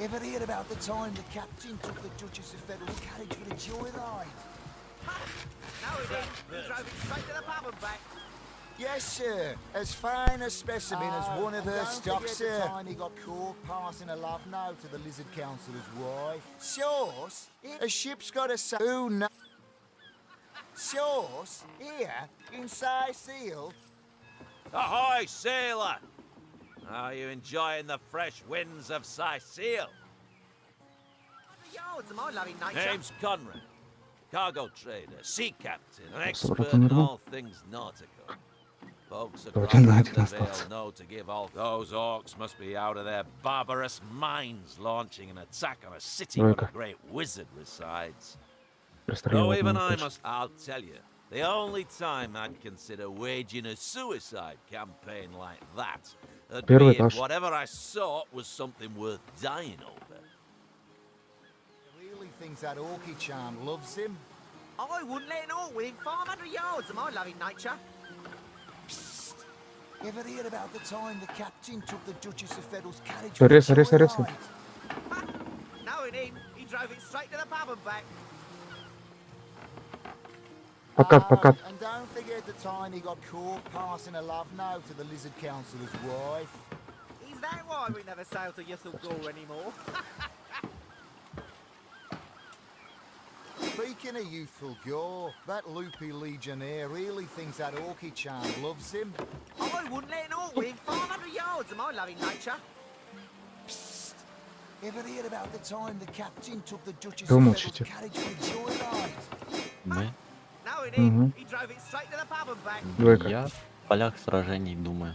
Ever hear about the time the captain took the Duchess of Federal's carriage for the joyride? Now it ain't. He drove it straight to the pub and back. Yes, sir. As fine a specimen as one of her stock, sir. The time he got caught passing a love note to the Lizard Councilor's wife. Sauce? A ship's got a Who knows? Sauce? Here, inside Seal. Ahoy, sailor! Are you enjoying the fresh winds of Seal? Yards, my loving nature. Name's Conrad, cargo trader, sea captain, an expert in all things nautical. Folks across the Vale know to give all those orcs must be out of their barbarous minds launching an attack on a city where a great wizard resides. Though even I'll tell you, the only time I'd consider waging a suicide campaign like that would be if whatever I sought was something worth dying over. He really thinks that orchid charm loves him. I wouldn't let an orc within 500 yards of my loving nature. Psst. Ever hear about the time the captain took the Duchess of Federal's carriage for the joyride? Knowing him, he drove it straight to the pub and back. Покат. And don't forget the time he got caught passing a love note to the Lizard Councilor's wife. Is that why we never sail to Ythel Gore anymore? Speaking of youthful gore, that loopy legionnaire really thinks that orchid charm loves him. I wouldn't let an orc within 500 yards of my loving nature. Psst. Ever hear about the time the captain took the Duchess of Federal's carriage for the joyride? Мы? Knowing him, he drove it straight to the pub and back. Двойка. полях сражений думаю,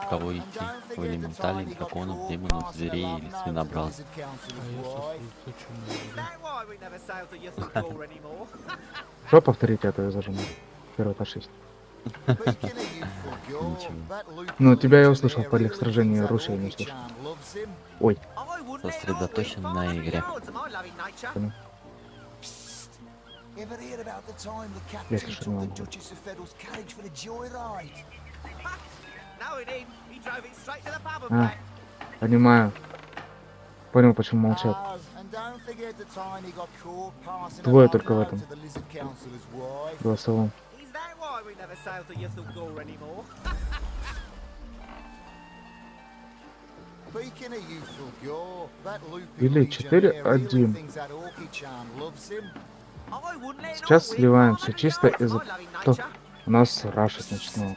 кого идти. В элементалей, драконов, демонов, зверей или свинообразных. Что повторить это я зажиму? Первый фашист. Ну, тебя я услышал в полях сражений, Руси я не услышал. Ой. Сосредоточен на игре. Я слышу, не могу. Понимаю. Понял, почему молчат. Двое только в этом. Голосовом. Или 4-1. Сейчас сливаемся чисто из-за того, у нас рашить начало.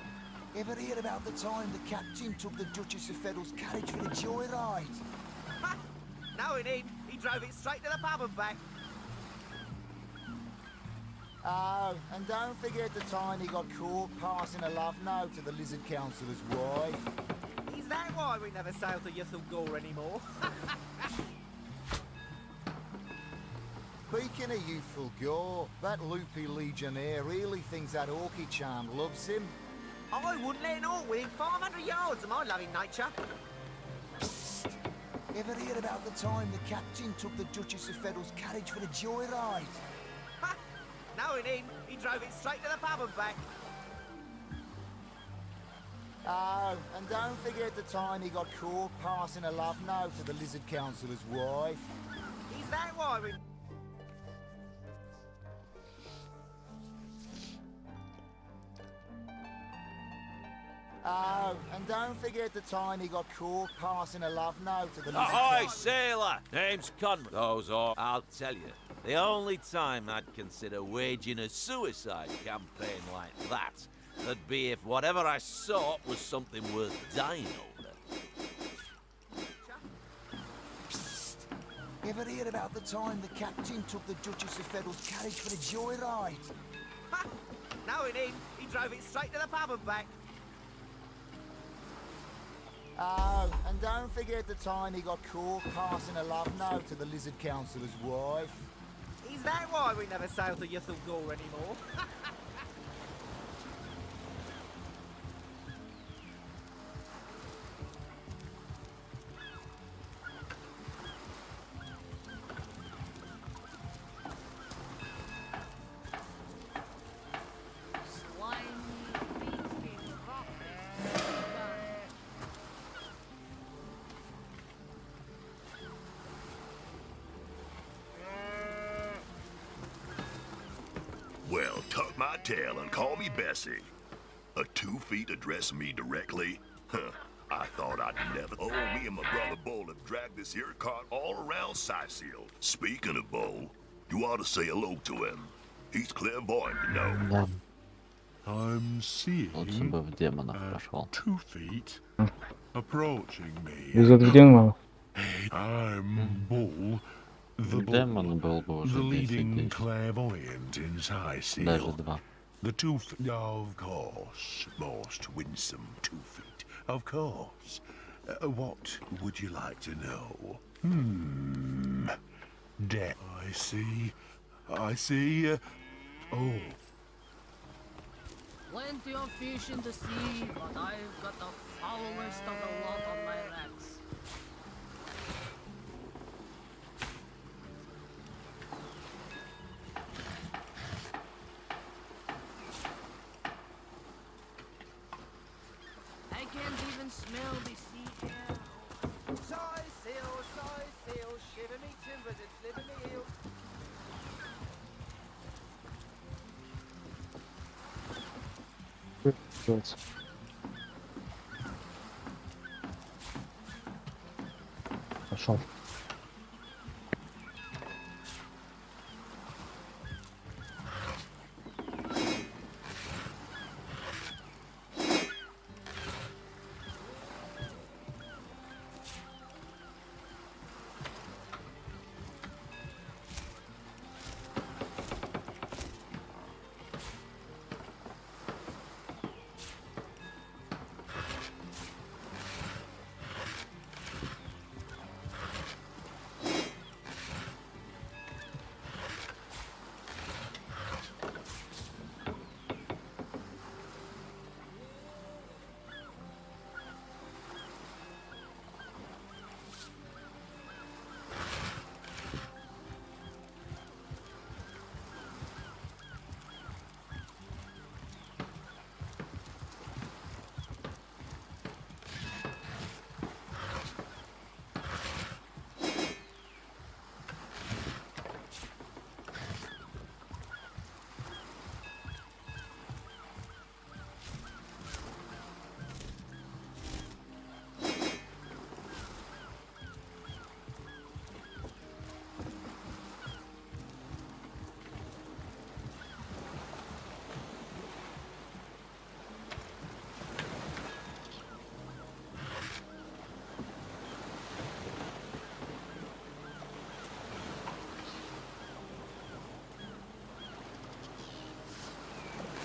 Oh, and don't forget the time he got caught passing a love note to the Lizard Councillor's wife. Is that why we never sail to Yuthel Gore anymore? Speaking of youthful gore, that loopy legionnaire really thinks that orchid charm loves him. I wouldn't let an orc within 500 yards of my loving nature. Psst. Ever hear about the time the captain took the Duchess of Federal's carriage for the joyride? Ha! Knowing him, he drove it straight to the pub and back. Oh, and don't forget the time he got caught passing a love note to the Lizard Councillor's wife. Is that why we... Oh, and don't forget the time he got caught passing a love note to the... Ahoy, sailor! Name's Conrad. Those are, I'll tell you, the only time I'd consider waging a suicide campaign like that would be if whatever I sought was something worth dying over. Psst. Ever hear about the time the captain took the Duchess of Federal's carriage for the joyride? Ha! Knowing him, he drove it straight to the pub and back. Oh, and don't forget the time he got caught passing a love note to the Lizard Councillor's wife. Is that why we never sail to Yuthel Gore anymore? Well, tuck my tail and call me Bessie. A 2 feet addressing me directly? Huh. I thought I'd never... Oh, me and my brother Bull have dragged this here cart all around Sicil. Speaking of Bull, you ought to say hello to him. He's clairvoyant, you know. Да. I'm seeing Лучше бы в демонов пошел. 2 feet approaching me. Везет в демонов. I'm Bull, the Демон был бы уже the 10 leading тысяч. clairvoyant in Sicil. Даже 2. The 2 feet, of course, most winsome 2 feet, of course. What would you like to know? I see. Oh. Plenty of fish in the sea, but I've got the foulest of the lot on my racks. I can't even smell the sea air. Sicil, shiver me timbers and sliver me heels. Пошел.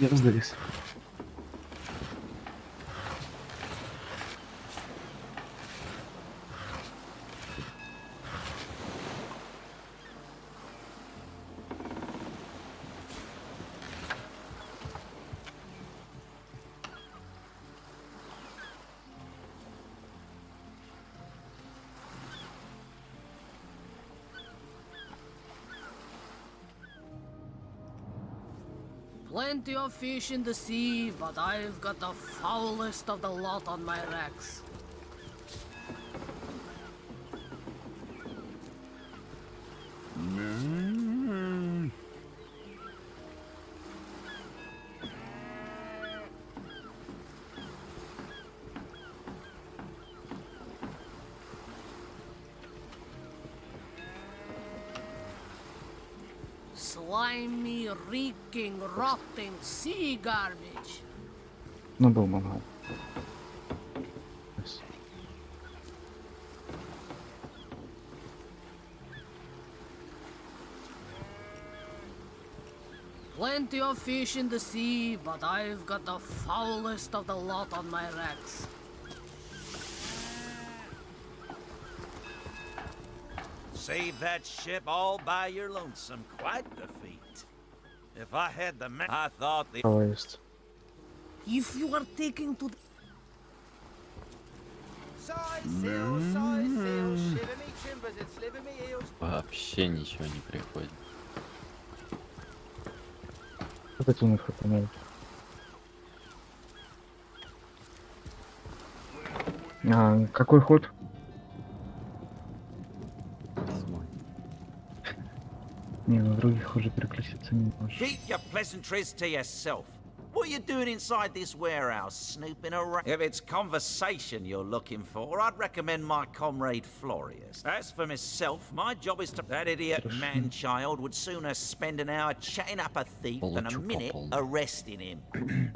Я здесь. Plenty of fish in the sea, but I've got the foulest of the lot on my racks. Slimy, reeking, rotting sea garbage. Ну, был мангал. Plenty of fish in the sea, but I've got the foulest of the lot on my racks. Save that ship all by your lonesome. Quite the feat. If I had the I thought the... Права есть. If you are taking to... Вообще ничего не приходит. Как это у них это? А, какой ход? Не, на других уже переключиться не можешь. Keep your pleasantries to yourself. What are you doing inside this warehouse, snooping around? If it's conversation you're looking for, I'd recommend my comrade Florius. As for myself, my job is to... That idiot man-child would sooner spend an hour chatting up a thief than a minute arresting him.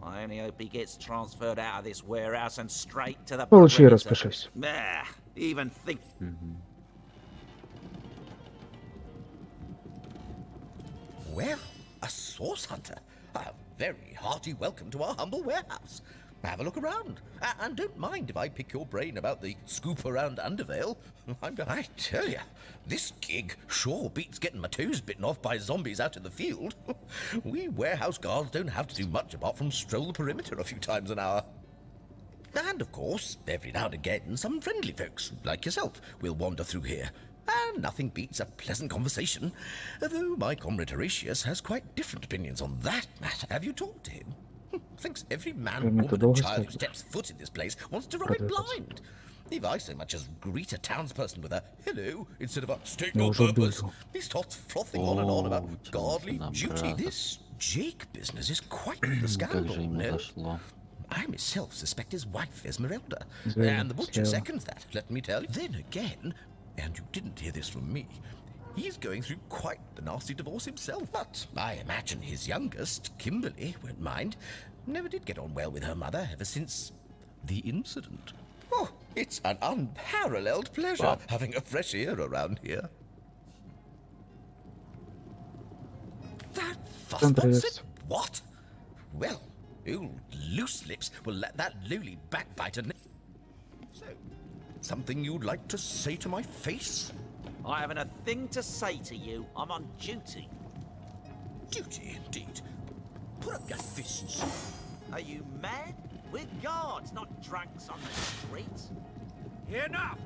I only hope he gets transferred out of this warehouse and straight to the... Получи, распишись. Even think... Well, a source hunter. A very hearty welcome to our humble warehouse. Have a look around. And don't mind if I pick your brain about the scoop around Undervale. I tell you, this gig sure beats getting my toes bitten off by zombies out in the field. We warehouse guards don't have to do much apart from stroll the perimeter a few times an hour. And of course, every now and again, some friendly folks, like yourself, will wander through here. And nothing beats a pleasant conversation, though my comrade Horatius has quite different opinions on that matter. Have you talked to him? Thinks every man, woman and child who steps foot in this place wants to rub it blind. If I so much as greet a townsperson with a hello instead of a state your purpose, he starts frothing on and on about godly duty. This Jake business is quite the scandal, no? I myself suspect his wife Esmeralda, and the butcher seconds that, let me tell you. Then again, and you didn't hear this from me, he's going through quite the nasty divorce himself. But I imagine his youngest, Kimberly, won't mind. Never did get on well with her mother ever since the incident. Oh, it's an unparalleled pleasure having a fresh ear around here. That fussbot said what? Well, old loose lips will let that lowly backbiter know. So, something you'd like to say to my face? I haven't a thing to say to you. I'm on duty. Duty, indeed. Put up your fists. Are you mad? We're guards, not drunks on the streets. Enough!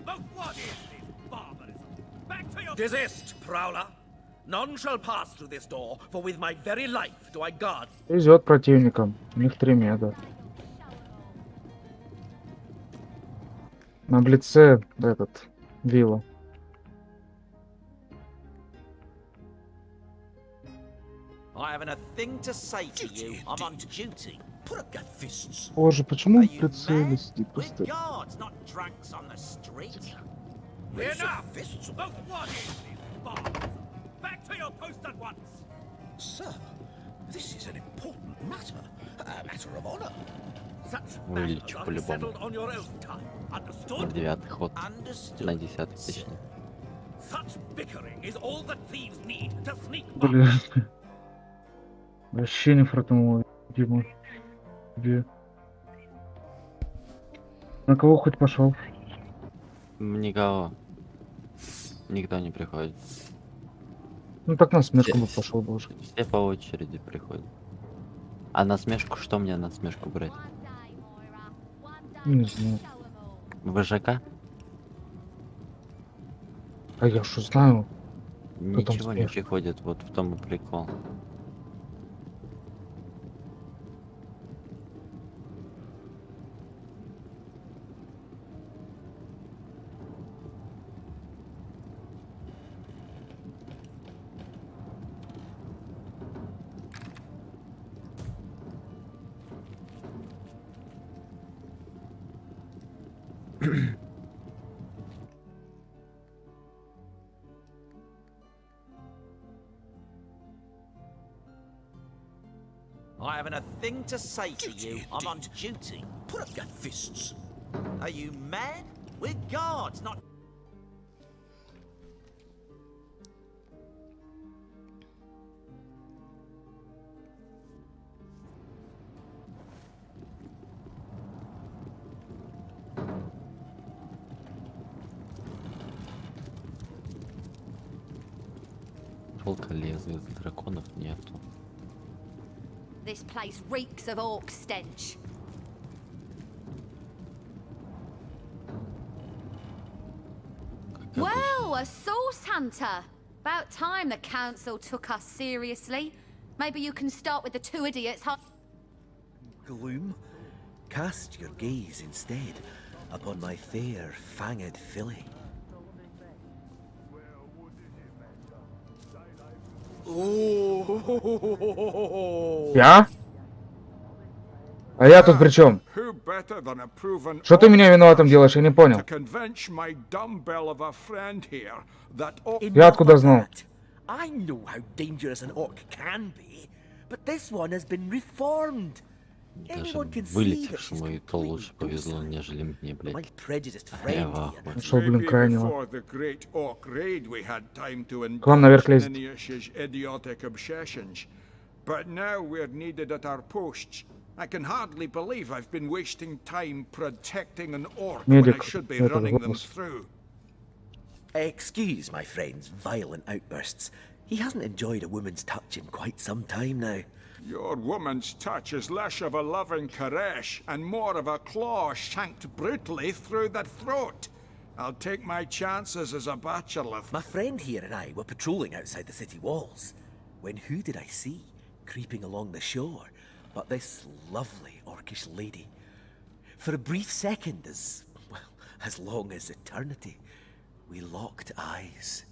But what is this barbarism? Back to your... Desist, prowler. None shall pass through this door, for with my very life do I guard. Везет противникам. У них 3 меда. На блице этот вилла. I haven't a thing to say to you. I'm on duty. Put up your fists. Боже, почему в прицеле сидит просто? Guards, not drunks on the street. Enough! But what is this barbarism? Back to your post at once! Sir, this is an important matter. A matter of honor. Such Вылечу matters are по-любому. settled on your own time. На Understood? 9-й ход. На 10-й точнее. Such bickering is all that thieves need to sneak Блин. Вообще не фартануло, Дима. Тебе. На кого хоть пошел? Никого. Никто не приходит. Ну так на смешку бы Все, пошел бы уже. все по очереди приходят. А на смешку что мне на смешку брать? Не знаю. ВЖК? А я что знаю? Кто там Ничего не смешно? приходит, вот в том и прикол. I haven't a thing to say to you. I'm on duty. Put up your fists. Are you mad? We're guards, not... Волка лезвия драконов нету. This place reeks of orc stench. Well, a source hunter. About time the council took us seriously. Maybe you can start with the two idiots. Gloom, cast your gaze instead upon my fair, fanged filly. Я? А я тут при чем? Who better than a proven Что ты меня виноватым делаешь? Я не понял. to convince my dumbbell of a friend here that Я откуда знал? I know how dangerous an orc can be, but this one has been reformed. Даже вылетевшему и то лучше повезло, нежели мне, блядь. Я в ахуе. Нашел, блин, крайнего. before the great orc raid we had time to К вам наверх indulge лезет. Ineash's idiotic obsessions. But now we're needed at our posts. I can hardly believe I've been wasting time protecting an orc when I Медик, should be этот running them голос. through. Excuse my friend's violent outbursts. He hasn't enjoyed a woman's touch in quite some time now. Your woman's touch is less of a loving caress and more of a claw shanked brutally through the throat. I'll take my chances as a bachelor. My friend here and I were patrolling outside the city walls, when who did I see creeping along the shore but this lovely orcish lady? For a brief second, as long as eternity, we locked eyes.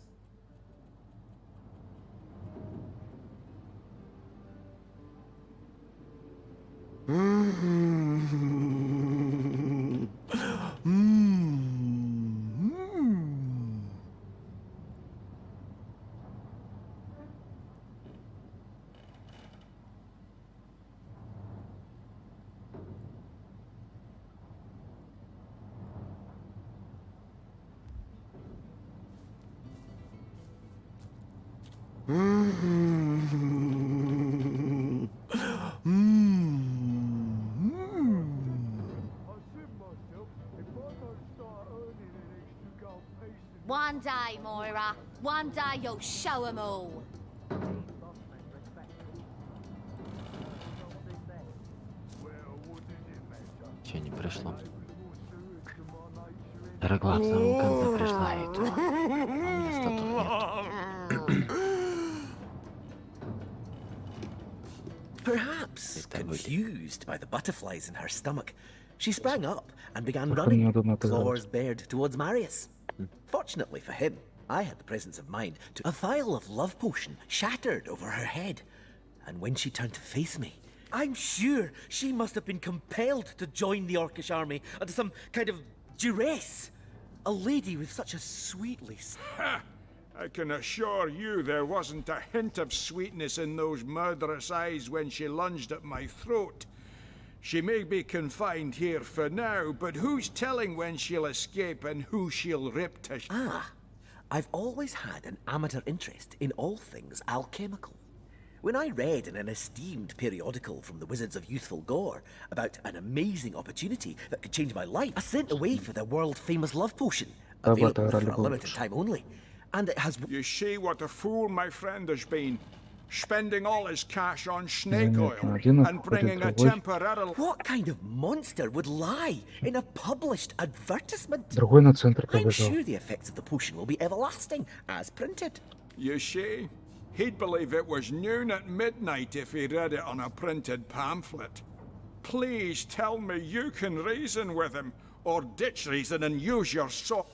One day, Moira. One day you'll show 'em all. Че не пришло? Дорогая, в самом конце пришла и то. А места тут нет. Perhaps confused by the butterflies in her stomach, she sprang up and began Как running, неудобно claws оказалось. bared towards Marius. Fortunately for him, I had the presence of mind to... A vial of love potion shattered over her head, and when she turned to face me, I'm sure she must have been compelled to join the Orcish army under some kind of duress. A lady with such a sweetly... Ha! I can assure you there wasn't a hint of sweetness in those murderous eyes when she lunged at my throat. She may be confined here for now, but who's telling when she'll escape and who she'll rip to... Ah, I've always had an amateur interest in all things alchemical. When I read in an esteemed periodical from the Wizards of Youthful Gore about an amazing opportunity that could change my life, I sent away for the world-famous love potion, available for a limited time only. And it has... You see what a fool my friend has been. Spending all his cash on snake oil and bringing a temporary... What kind of monster would lie in a published advertisement? Другой на центр I'm побежал. sure the effects of the potion will be everlasting, as printed. You see, he'd believe it was noon at midnight if he read it on a printed pamphlet. Please tell me you can reason with him, or ditch reason and use your soul.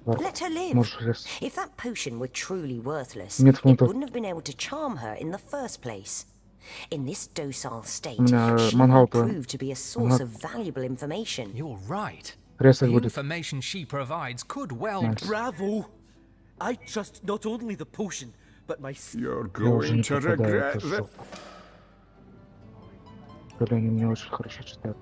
Let her live. If that potion were truly worthless, Нет it фунтов. wouldn't have been able to charm her in the first place. In this docile state, У меня she мангал will prove to be a source of valuable information. You're right. Резать The будет. information she provides could well... Nice. Bravo! I trust not only the potion, but my... You're Я уже going не to попадаю, regret это that. что? То ли они не очень хорошо читают.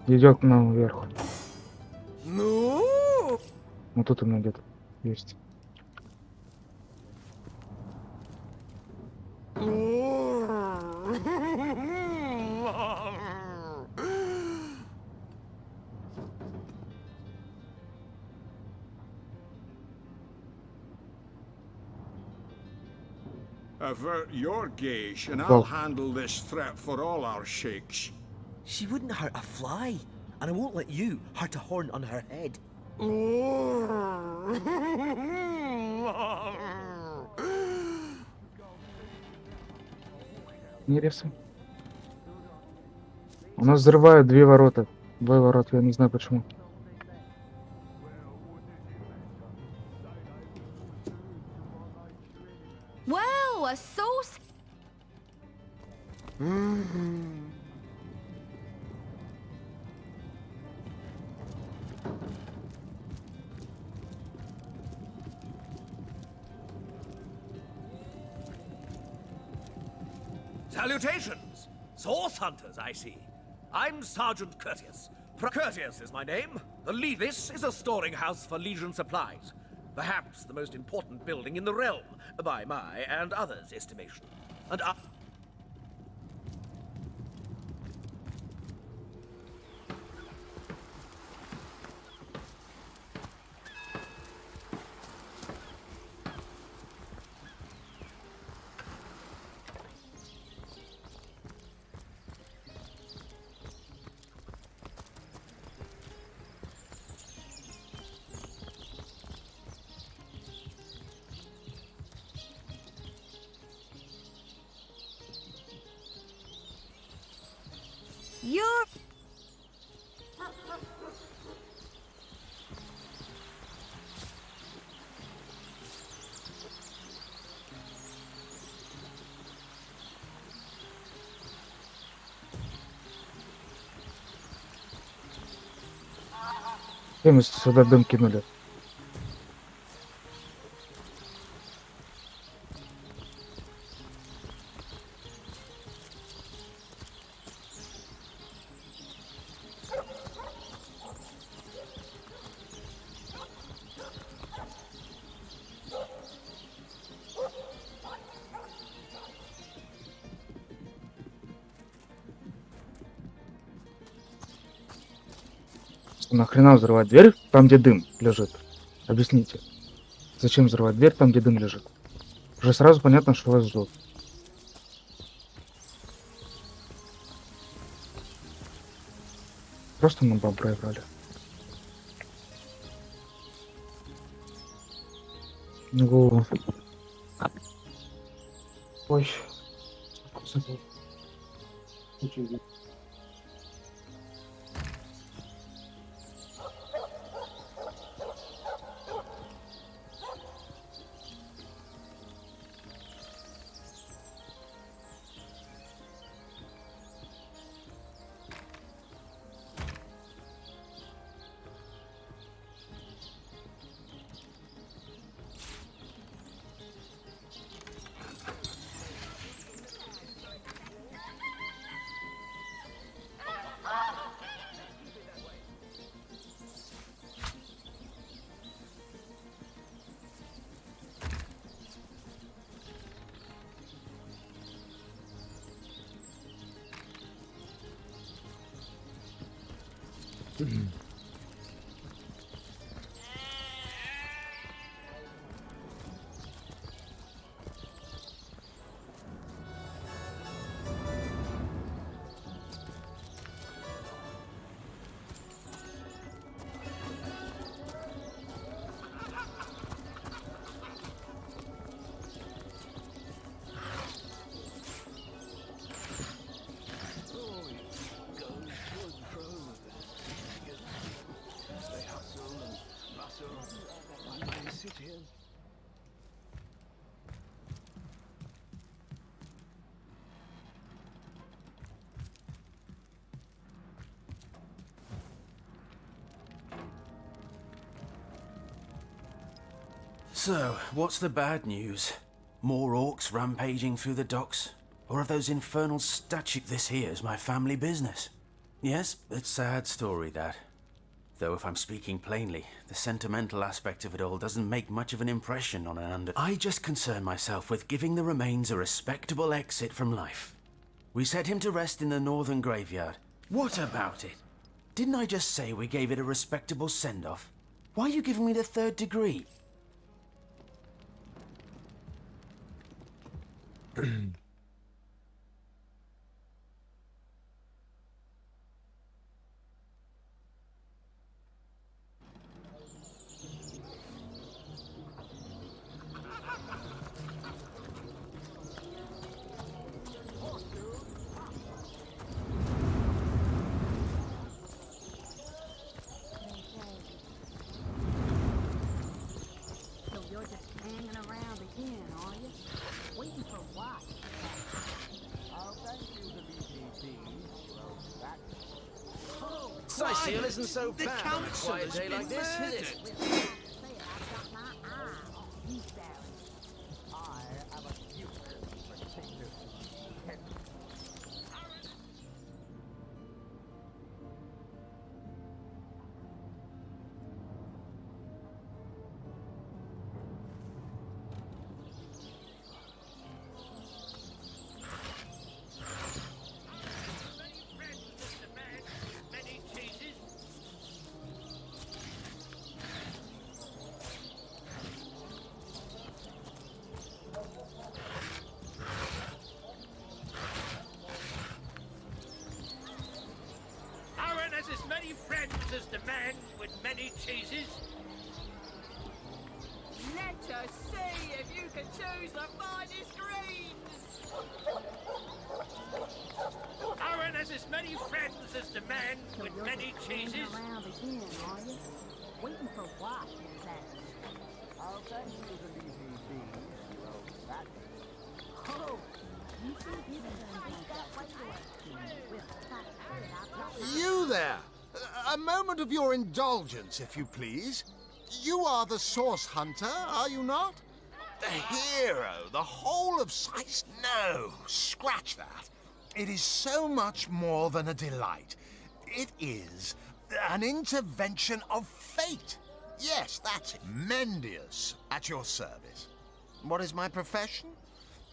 Идет нам вверх. Ну? Вот тут у меня где-то есть. Avert your gaze, and Well- I'll handle this threat for all our sheiks. She wouldn't hurt a fly, and I won't let you hurt a horn on her head. Не резай. У нас взрывают две ворота. Двое ворот, я не знаю почему. Well, a sauce. Salutations! Source hunters, I see. I'm Sergeant Curtius. Curtius is my name. This is a storing house for Legion supplies. Perhaps the most important building in the realm, by my and others' estimation. And You're... Мы сюда дым кинули. Нахрена взрывать дверь там, где дым лежит? Объясните. Зачем взрывать дверь там, где дым лежит? Уже сразу понятно, что вас ждут. Просто мы баб проиграли. Ну. Ой. So, what's the bad news? More orcs rampaging through the docks? Or have those infernal statues? This here's my family business. Yes, it's a sad story, that. Though if I'm speaking plainly, the sentimental aspect of it all doesn't make much of an impression on an under... I just concern myself with giving the remains a respectable exit from life. We set him to rest in the northern graveyard. What about it? Didn't I just say we gave it a respectable send-off? Why are you giving me the third degree? So you're just hanging around again, are you? Waiting for what? Oh, thank you, Divinity. Well, that... Sightseal isn't so bad on a quiet day like this, is it? As many friends as the man with many cheeses. Let us see if you can choose the finest greens. Aaron has as many friends as the man with many cheeses. Around again, are you? Waiting for what? Oh, thank you, Divinity. Well, that... Oh, you think you can take that way to us? You there! A moment of your indulgence, if you please. You are the source hunter, are you not? The hero, the whole of Sice? No, scratch that. It is so much more than a delight. It is an intervention of fate. Yes, that's it. Mendius, at your service. What is my profession?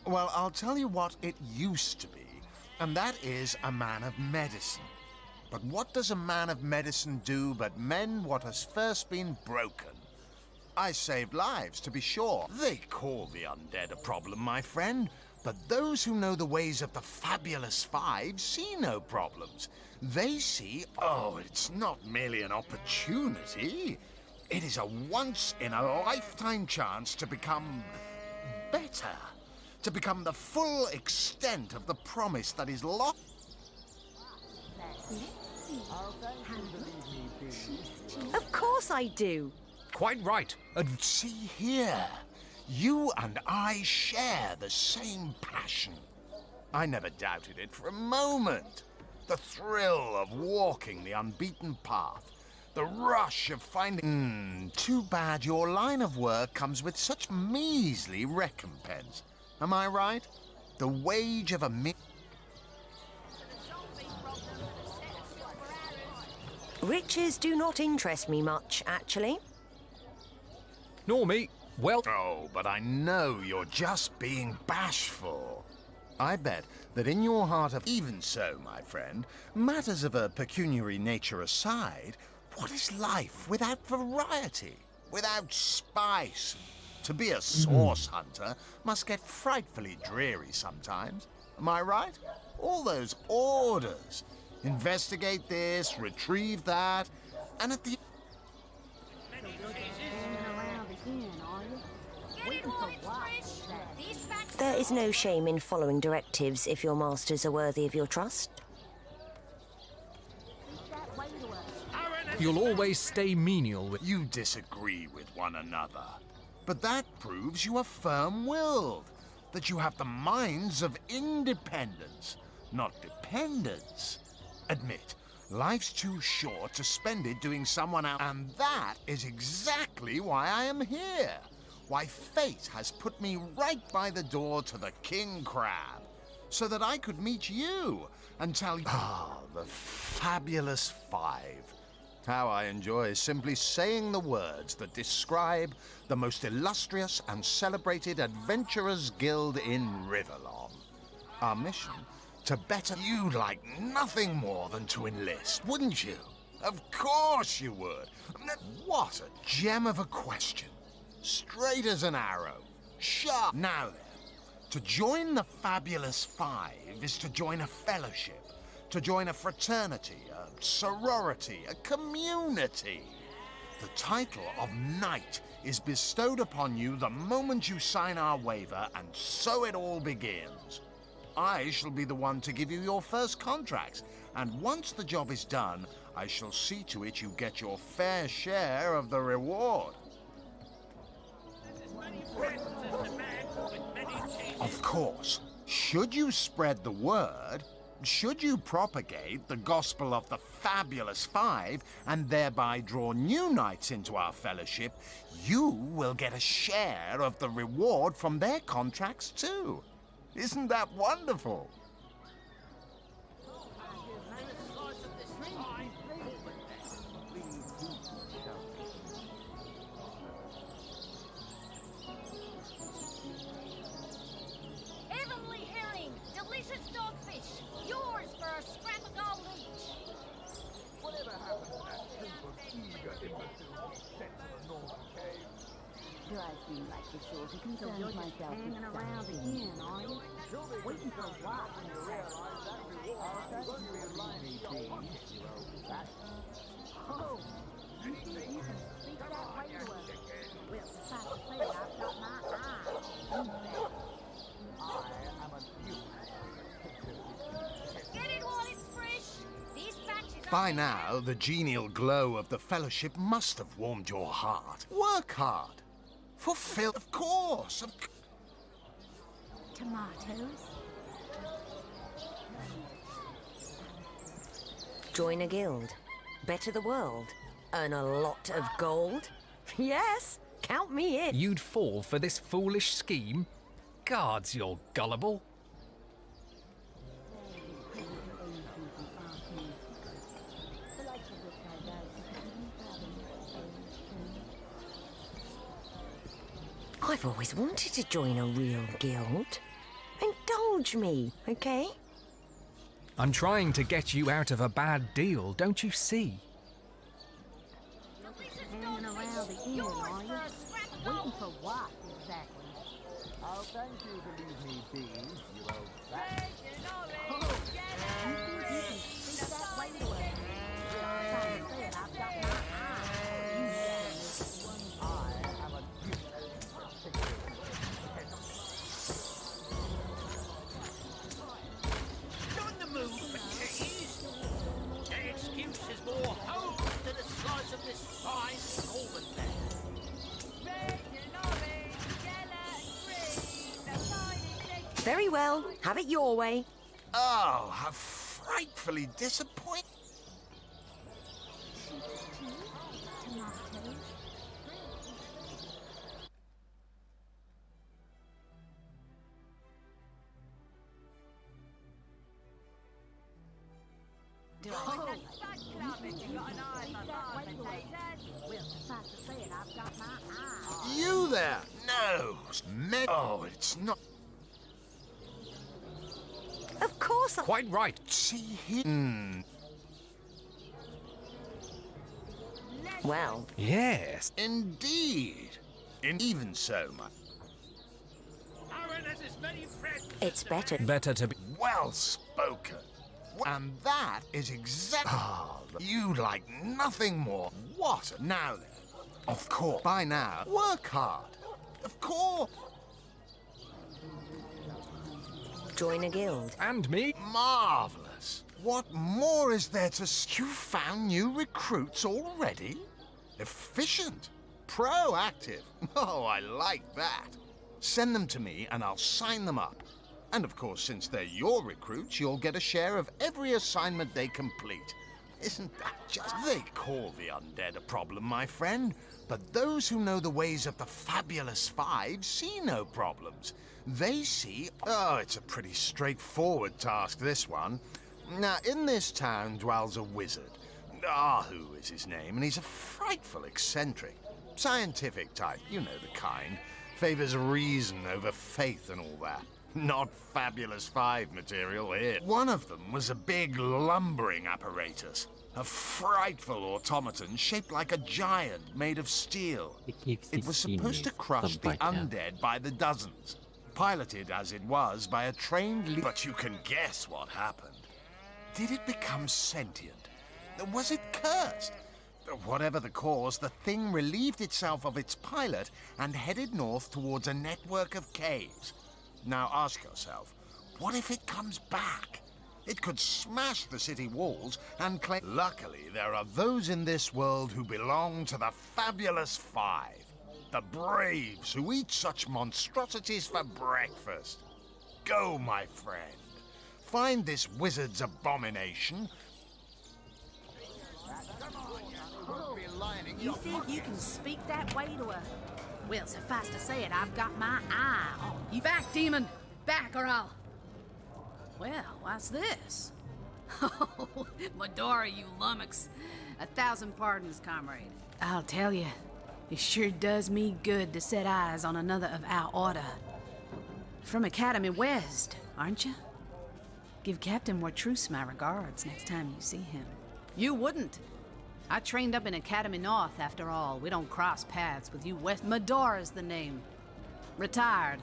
Well, I'll tell you what it used to be, and that is a man of medicine. But what does a man of medicine do but mend what has first been broken? I saved lives, to be sure. They call the undead a problem, my friend. But those who know the ways of the fabulous five see no problems. They see, oh, it's not merely an opportunity. It is a once-in-a-lifetime chance to become better. To become the full extent of the promise that is lost. Of course I do. Quite right. And see here, you and I share the same passion. I never doubted it for a moment. The thrill of walking the unbeaten path, the rush of finding... Too bad your line of work comes with such measly recompense. Am I right? The wage of a Riches do not interest me much, actually. Nor me. Well... Oh, but I know you're just being bashful. I bet that in your heart of... Even so, my friend, matters of a pecuniary nature aside, what is life without variety, without spice? To be a source hunter must get frightfully dreary sometimes. Am I right? All those orders. Investigate this, retrieve that, and at the... There is no shame in following directives if your masters are worthy of your trust. You'll always stay menial with... You disagree with one another. But that proves you are firm-willed, that you have the minds of independence, not dependence. Admit, life's too short to spend it doing someone else, and that is exactly why I am here. Why fate has put me right by the door to the King Crab, so that I could meet you and tell you... Ah, the fabulous five. How I enjoy simply saying the words that describe the most illustrious and celebrated adventurers' guild in Riverlong. Our mission, to better... You'd like nothing more than to enlist, wouldn't you? Of course you would. What a gem of a question. Straight as an arrow. Sharp. Now then, to join the Fabulous Five is to join a fellowship, to join a fraternity, a sorority, a community. The title of Knight is bestowed upon you the moment you sign our waiver, and so it all begins. I shall be the one to give you your first contracts, and once the job is done, I shall see to it you get your fair share of the reward. Of course, should you spread the word, should you propagate the gospel of the Fabulous Five and thereby draw new knights into our fellowship, you will get a share of the reward from their contracts too. Isn't that wonderful? Heavenly herring, delicious dogfish, yours for a scrap of gold each. Whatever happened to that group of eager imbeciles sent to the Northern Cave? Do I seem like the sort who concerns myself hanging around again, are you? Waiting for what? Oh, you think you can speak that way to us? Well, besides the fact I've got my eye on that. I am a Get it while it's fresh. This batch is... By now, the genial glow of the fellowship must have warmed your heart. Work hard. Fulfill, of course. Tomatoes? Join a guild. Better the world. Earn a lot of gold. Yes, count me in. You'd fall for this foolish scheme? Gods, you're gullible. I've always wanted to join a real guild. Indulge me, okay? I'm trying to get you out of a bad deal, don't you see? Hanging around again, are you? Waiting for what, exactly? I'll thank you to leave me be, you old rat. Oh, you think you can speak that way to us? Well, I'm trying to say it, I've got my eye on you. I am a On the move for cheese. An excuse is more hope than the slice of this fine Northern land. Very well, have it your way. Oh, how frightfully disappointing. Do I like that club if you got an eye for my potatoes? Well, suffice to say it, I've got my eye. You there? No. Oh, it's not. Quite right. See here. Well. Yes. Indeed. Even so, my... It's better. Better to be... Well spoken. And that is exactly... Oh, you like nothing more. What? Now then. Of course. By now, work hard. Of course. Join a guild. And me? Marvelous. What more is there to... You found new recruits already? Efficient. Proactive. Oh, I like that. Send them to me and I'll sign them up. And of course, since they're your recruits, you'll get a share of every assignment they complete. Isn't that just... They call the undead a problem, my friend. But those who know the ways of the Fabulous Five see no problems. They see... Oh, it's a pretty straightforward task, this one. Now, in this town dwells a wizard. Ahu is his name, and he's a frightful eccentric. Scientific type, you know the kind. Favors reason over faith and all that. Not Fabulous Five material here. One of them was a big lumbering apparatus. A frightful automaton shaped like a giant made of steel. It was supposed to crush the undead by the dozens. Piloted as it was by a trained... But you can guess what happened. Did it become sentient? Was it cursed? Whatever the cause, the thing relieved itself of its pilot and headed north towards a network of caves. Now ask yourself, what if it comes back? It could smash the city walls and claim... Luckily, there are those in this world who belong to the Fabulous Five. The braves who eat such monstrosities for breakfast. Go, my friend. Find this wizard's abomination. You think you can speak that way to a... Well, suffice to say it, I've got my eye on you. Back, demon! Back, or I'll... Well, what's this? Oh, Medora, you lummox. 1,000 pardons, comrade. I'll tell you, it sure does me good to set eyes on another of our order. From Academy West, aren't you? Give Captain Wartruce my regards next time you see him. You wouldn't. I trained up in Academy North, after all. We don't cross paths with you West. Medora's the name. Retired,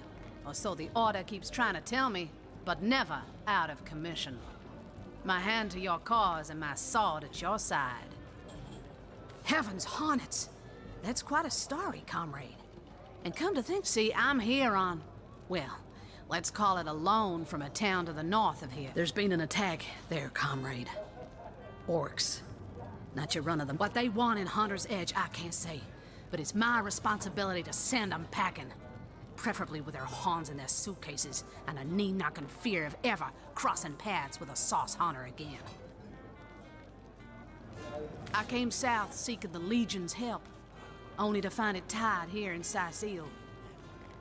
or so the Order keeps trying to tell me, but never out of commission. My hand to your cause and my sword at your side. Heavens hornets! That's quite a story, comrade. And come to think, see, I'm here on... Well, let's call it a loan from a town to the north of here. There's been an attack there, comrade. Orcs. Not your run of them. What they want in Hunter's Edge, I can't say. But it's my responsibility to send them packing. Preferably with their horns in their suitcases and a knee-knocking fear of ever crossing paths with a sauce hunter again. I came south seeking the Legion's help, only to find it tied here in Sicil.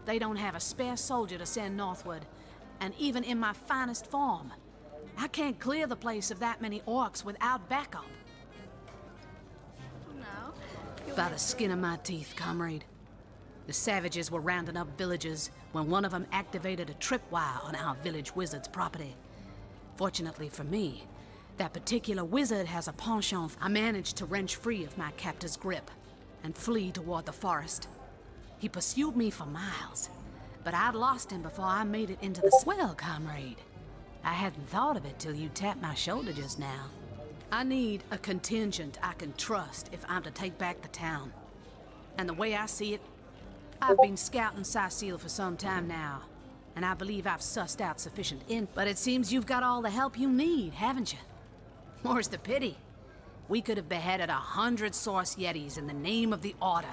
They don't have a spare soldier to send northward, and even in my finest form, I can't clear the place of that many orcs without backup. By the skin of my teeth, comrade. The savages were rounding up villagers when one of them activated a tripwire on our village wizard's property. Fortunately for me, that particular wizard has a penchant. I managed to wrench free of my captor's grip and flee toward the forest. He pursued me for miles, but I'd lost him before I made it into the... Well, comrade, I hadn't thought of it till you tapped my shoulder just now. I need a contingent I can trust if I'm to take back the town. And the way I see it, I've been scouting Sicil for some time now, and I believe I've sussed out sufficient but it seems you've got all the help you need, haven't you? More's the pity. We could have beheaded 100 Source Yetis in the name of the Order.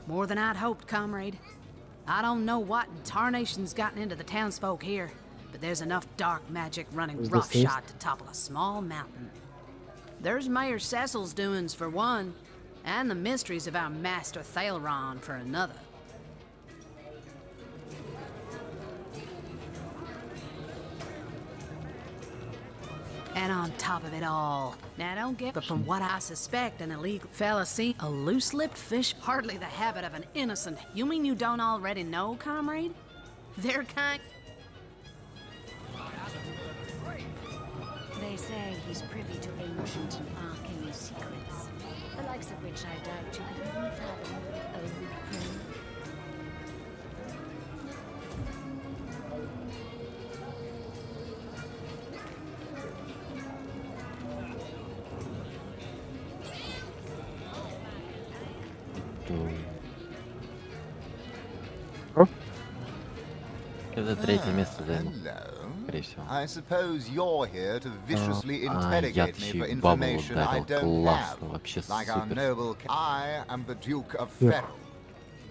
More than I'd hoped, comrade. I don't know what in tarnation's gotten into the townsfolk here, but there's enough dark magic running roughshod to topple a small mountain. There's Mayor Cecil's doings for one, and the mysteries of our master Thalron for another. And on top of it all, now don't get, but from what I suspect, an illegal fallacy, a loose-lipped fish, hardly the habit of an innocent. You mean you don't already know, comrade? Their kind... say he's privy to ancient and arcane secrets, the likes of which I doubt you could even fathom, old friend. Это третье место займу. Скорее всего. I suppose you're here to viciously Я interrogate me for чуть бабу information I ударил. don't have. Классно, вообще Like our супер. noble I am the Duke of Yeah. Ferrell.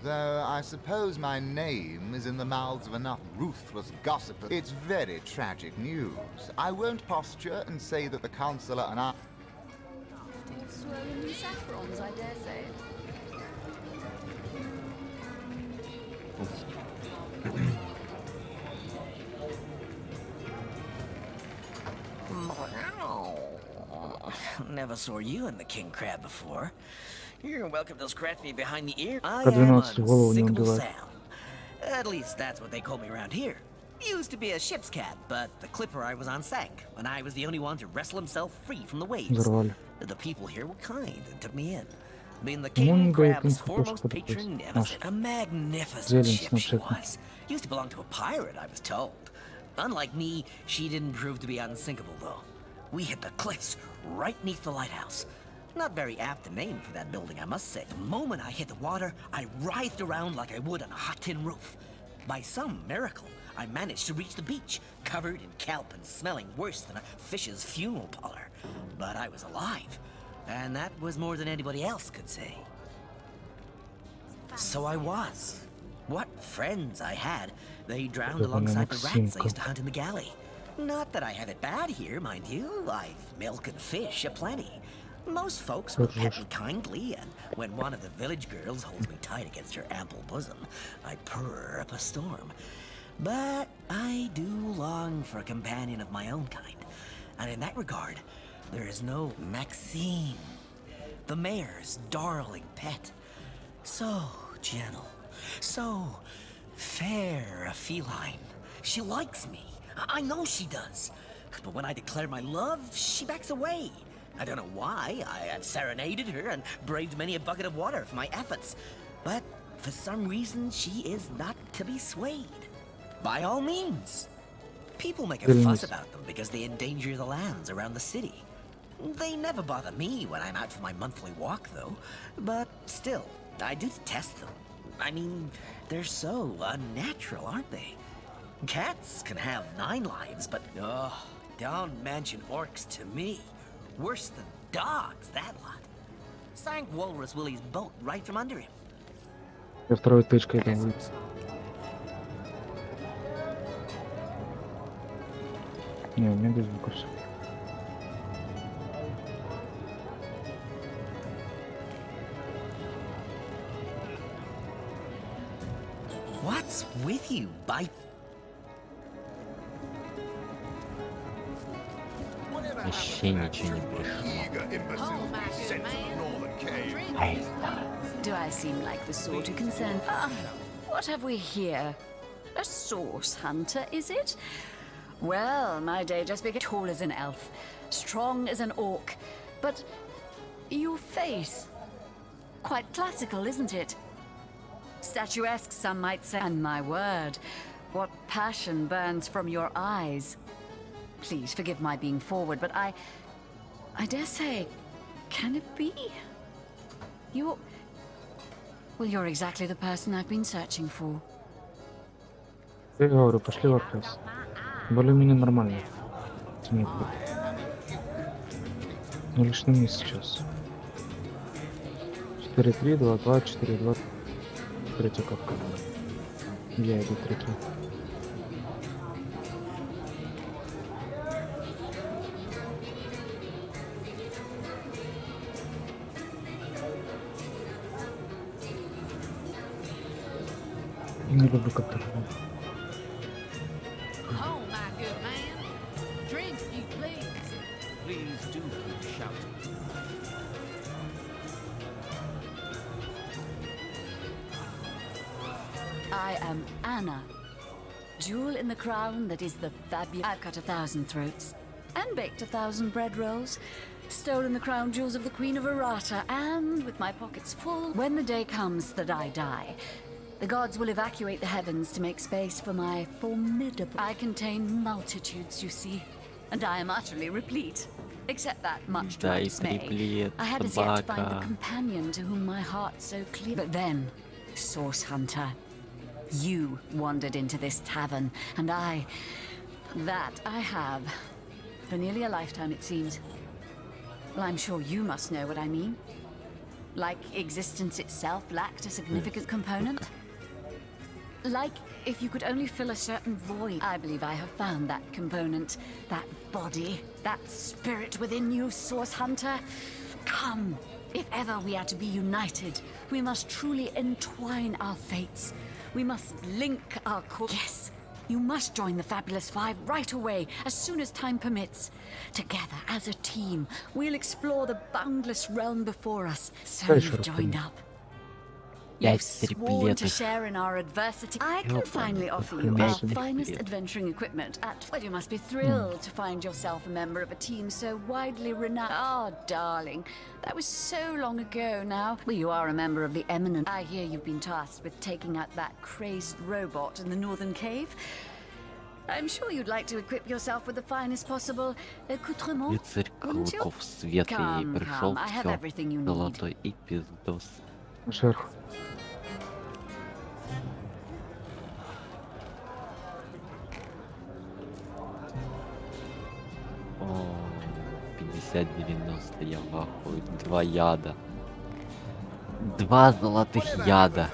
Though I suppose my name is in the mouths of enough ruthless gossipers. It's very tragic news. I won't posture and say that the Chancellor and I... Swirling in saffrons, I dare say. Never saw you in the king crab before. You're welcome to scratch me behind the ear. I По am 12 голову не unsinkable убивает. Sam. At least that's what they call me around here. Used to be a ship's cat, but the clipper I was on sank, and I was the only one to wrestle himself free from the waves. Взорвали. The people here were kind and took me in. Being the Ну, king не говорит, crab's не foremost похож, patron, что never a magnificent Зелень ship she снабжает. was. Used to belong to a pirate, I was told. Unlike me, she didn't prove to be unsinkable, though. We hit the cliffs right beneath the lighthouse. Not very apt a name for that building, I must say. The moment I hit the water, I writhed around like I would on a hot tin roof. By some miracle, I managed to reach the beach, covered in kelp and smelling worse than a fish's funeral parlor. But I was alive, and that was more than anybody else could say. So I was. What friends I had. They drowned alongside the rats I used to hunt in the galley. Not that I have it bad here, mind you. I've milk and fish aplenty. Most folks will pet me kindly, and when one of the village girls holds me tight against her ample bosom, I purr up a storm. But I do long for a companion of my own kind, and in that regard, there is no Maxine, the mayor's darling pet. So gentle, so fair a feline. She likes me. I know she does. But when I declare my love, she backs away. I don't know why. I have serenaded her and braved many a bucket of water for my efforts. But for some reason, she is not to be swayed. By all means. People make a fuss about them because they endanger the lands around the city. They never bother me when I'm out for my monthly walk, though. But still, I do detest them. I mean, they're so unnatural, aren't they? Cats can have 9 lives, but don't mention orcs to me. Worse than dogs, that lot. Sank Walrus Willie's boat right from under him. Я второй тычкой там выйду. Не, у меня без звука все. What's with you, bite? Вообще ничего не пришло. Do I seem like the sort who can send... what have we here? A source hunter, is it? Well, my day just became tall as an elf, strong as an orc, but your face, quite classical, isn't it? Statuesque, some might say. And my word, what passion burns from your eyes. Please forgive my being forward, but I dare say, can it be? You're exactly the person I've been searching for. Я говорю, пошли в Аркас. Более-менее нормально. Нет. Ну, лишний месяц сейчас. 4-3, 2-2, 4-2. Третья капка. Я иду третью. Не люблю как-то. Oh, my good man. Drink, if you please. Please do keep shouting. I am Anna. Jewel in the crown that is the fabulous... I've cut 1,000 throats. and baked 1,000 bread rolls, stolen the crown jewels of the Queen of Arata, and with my pockets full, when the day comes that I die, the gods will evacuate the heavens to make space for my formidable... I contain multitudes, you see, and I am utterly replete. Except that, much to my dismay, I had as yet to find the companion to whom my heart so clear. But then, Source Hunter, you wandered into this tavern, and that I have. For nearly a lifetime, it seems. Well, I'm sure you must know what I mean. Like existence itself lacked a significant component. Like if you could only fill a certain void. I believe I have found that component, that body, that spirit within you, Source Hunter. Come, if ever we are to be united, we must truly entwine our fates. We must link our course. Yes, you must join the Fabulous Five right away, as soon as time permits. Together, as a team, we'll explore the boundless realm before us. So you've joined up. You've sworn to share in our adversity. I can finally offer you our finest adventuring equipment at... Well, you must be thrilled to find yourself a member of a team so widely renowned. Oh, darling, that was so long ago now. Well, you are a member of the eminent... I hear you've been tasked with taking out that crazed robot in the northern cave. I'm sure you'd like to equip yourself with the finest possible accoutrement. Рыцарь клыков света ей пришел, все, золотой и пиздос. Сверху. О, 50-90, я в ахуе. 2 яда. 2 золотых яда.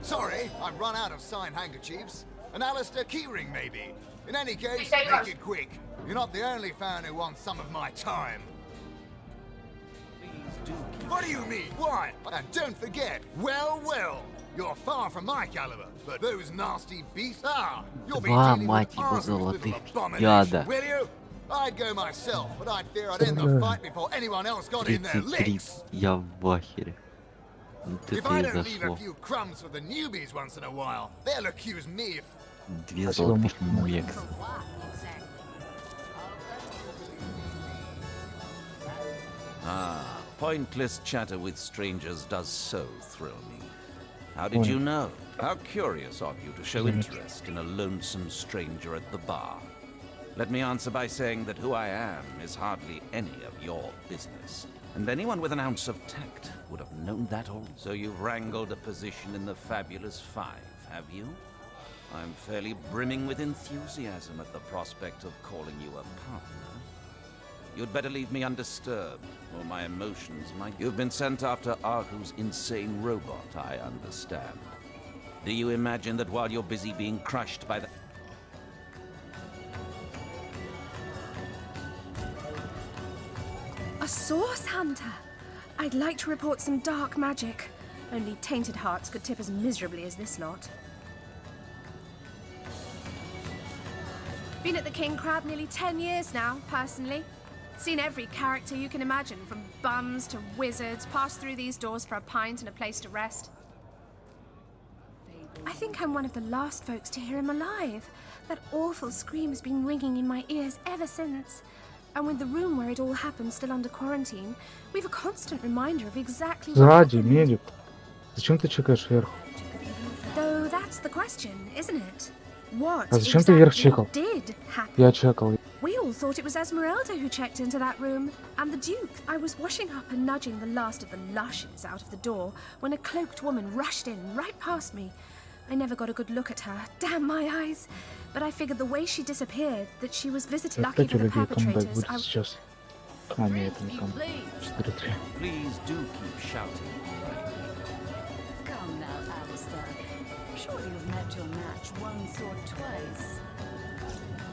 Sorry, I've run out of signed handkerchiefs. An Alistair keyring, maybe. In any case, make it quick. You're not the only fan who wants some of my time. What do you mean? Why? And don't forget, well, you're far from my caliber, but those nasty beasts are. You'll be dealing with armies with abomination, will you? I'd go myself, but I'd fear I'd end the fight before anyone else got in their licks. Я в ахере. If I don't leave a few crumbs for the newbies once in a while, they'll accuse me of... 2 золотых муек. Ah, pointless chatter with strangers does so thrill me. How did you know? How curious of you to show interest in a lonesome stranger at the bar. Let me answer by saying that who I am is hardly any of your business. And anyone with an ounce of tact would have known that all. So you've wrangled a position in the Fabulous Five, have you? I'm fairly brimming with enthusiasm at the prospect of calling you a partner. You'd better leave me undisturbed, or my emotions might... You've been sent after Arhu's insane robot, I understand. Do you imagine that while you're busy being crushed by the... A Source Hunter? I'd like to report some dark magic. Only tainted hearts could tip as miserably as this lot. Been at the King Crab nearly 10 years now, personally. Seen every character you can imagine, from bums to wizards, passed through these doors for a pint and a place to rest. I think I'm one of the last folks to hear him alive. That awful scream has been ringing in my ears ever since. And with the room where it all happened still under quarantine, we've a constant reminder of exactly what Сзади, happened. медик. Зачем ты чекаешь вверху? Though that's the question, isn't it? What А зачем ты вверх exactly чекал? did happen? Я чекал. We all thought it was Esmeralda who checked into that room, and the Duke. I was washing up and nudging the last of the lushes out of the door when a cloaked woman rushed in right past me. I never got a good look at her. Damn my eyes! But I figured the way she disappeared, that she was visited. Lucky for the perpetrators. Будет сейчас. А, нет, это не там. 4-3. Please do keep shouting. Come now, Alistair. Surely you've met your match once or twice.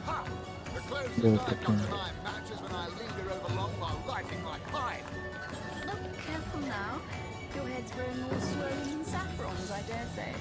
Ha! The closest Yeah, I got okay. to my matches when I linger over long while lighting my pipe. Oh, careful now. Your head's growing all swollen and saffrons, I dare say.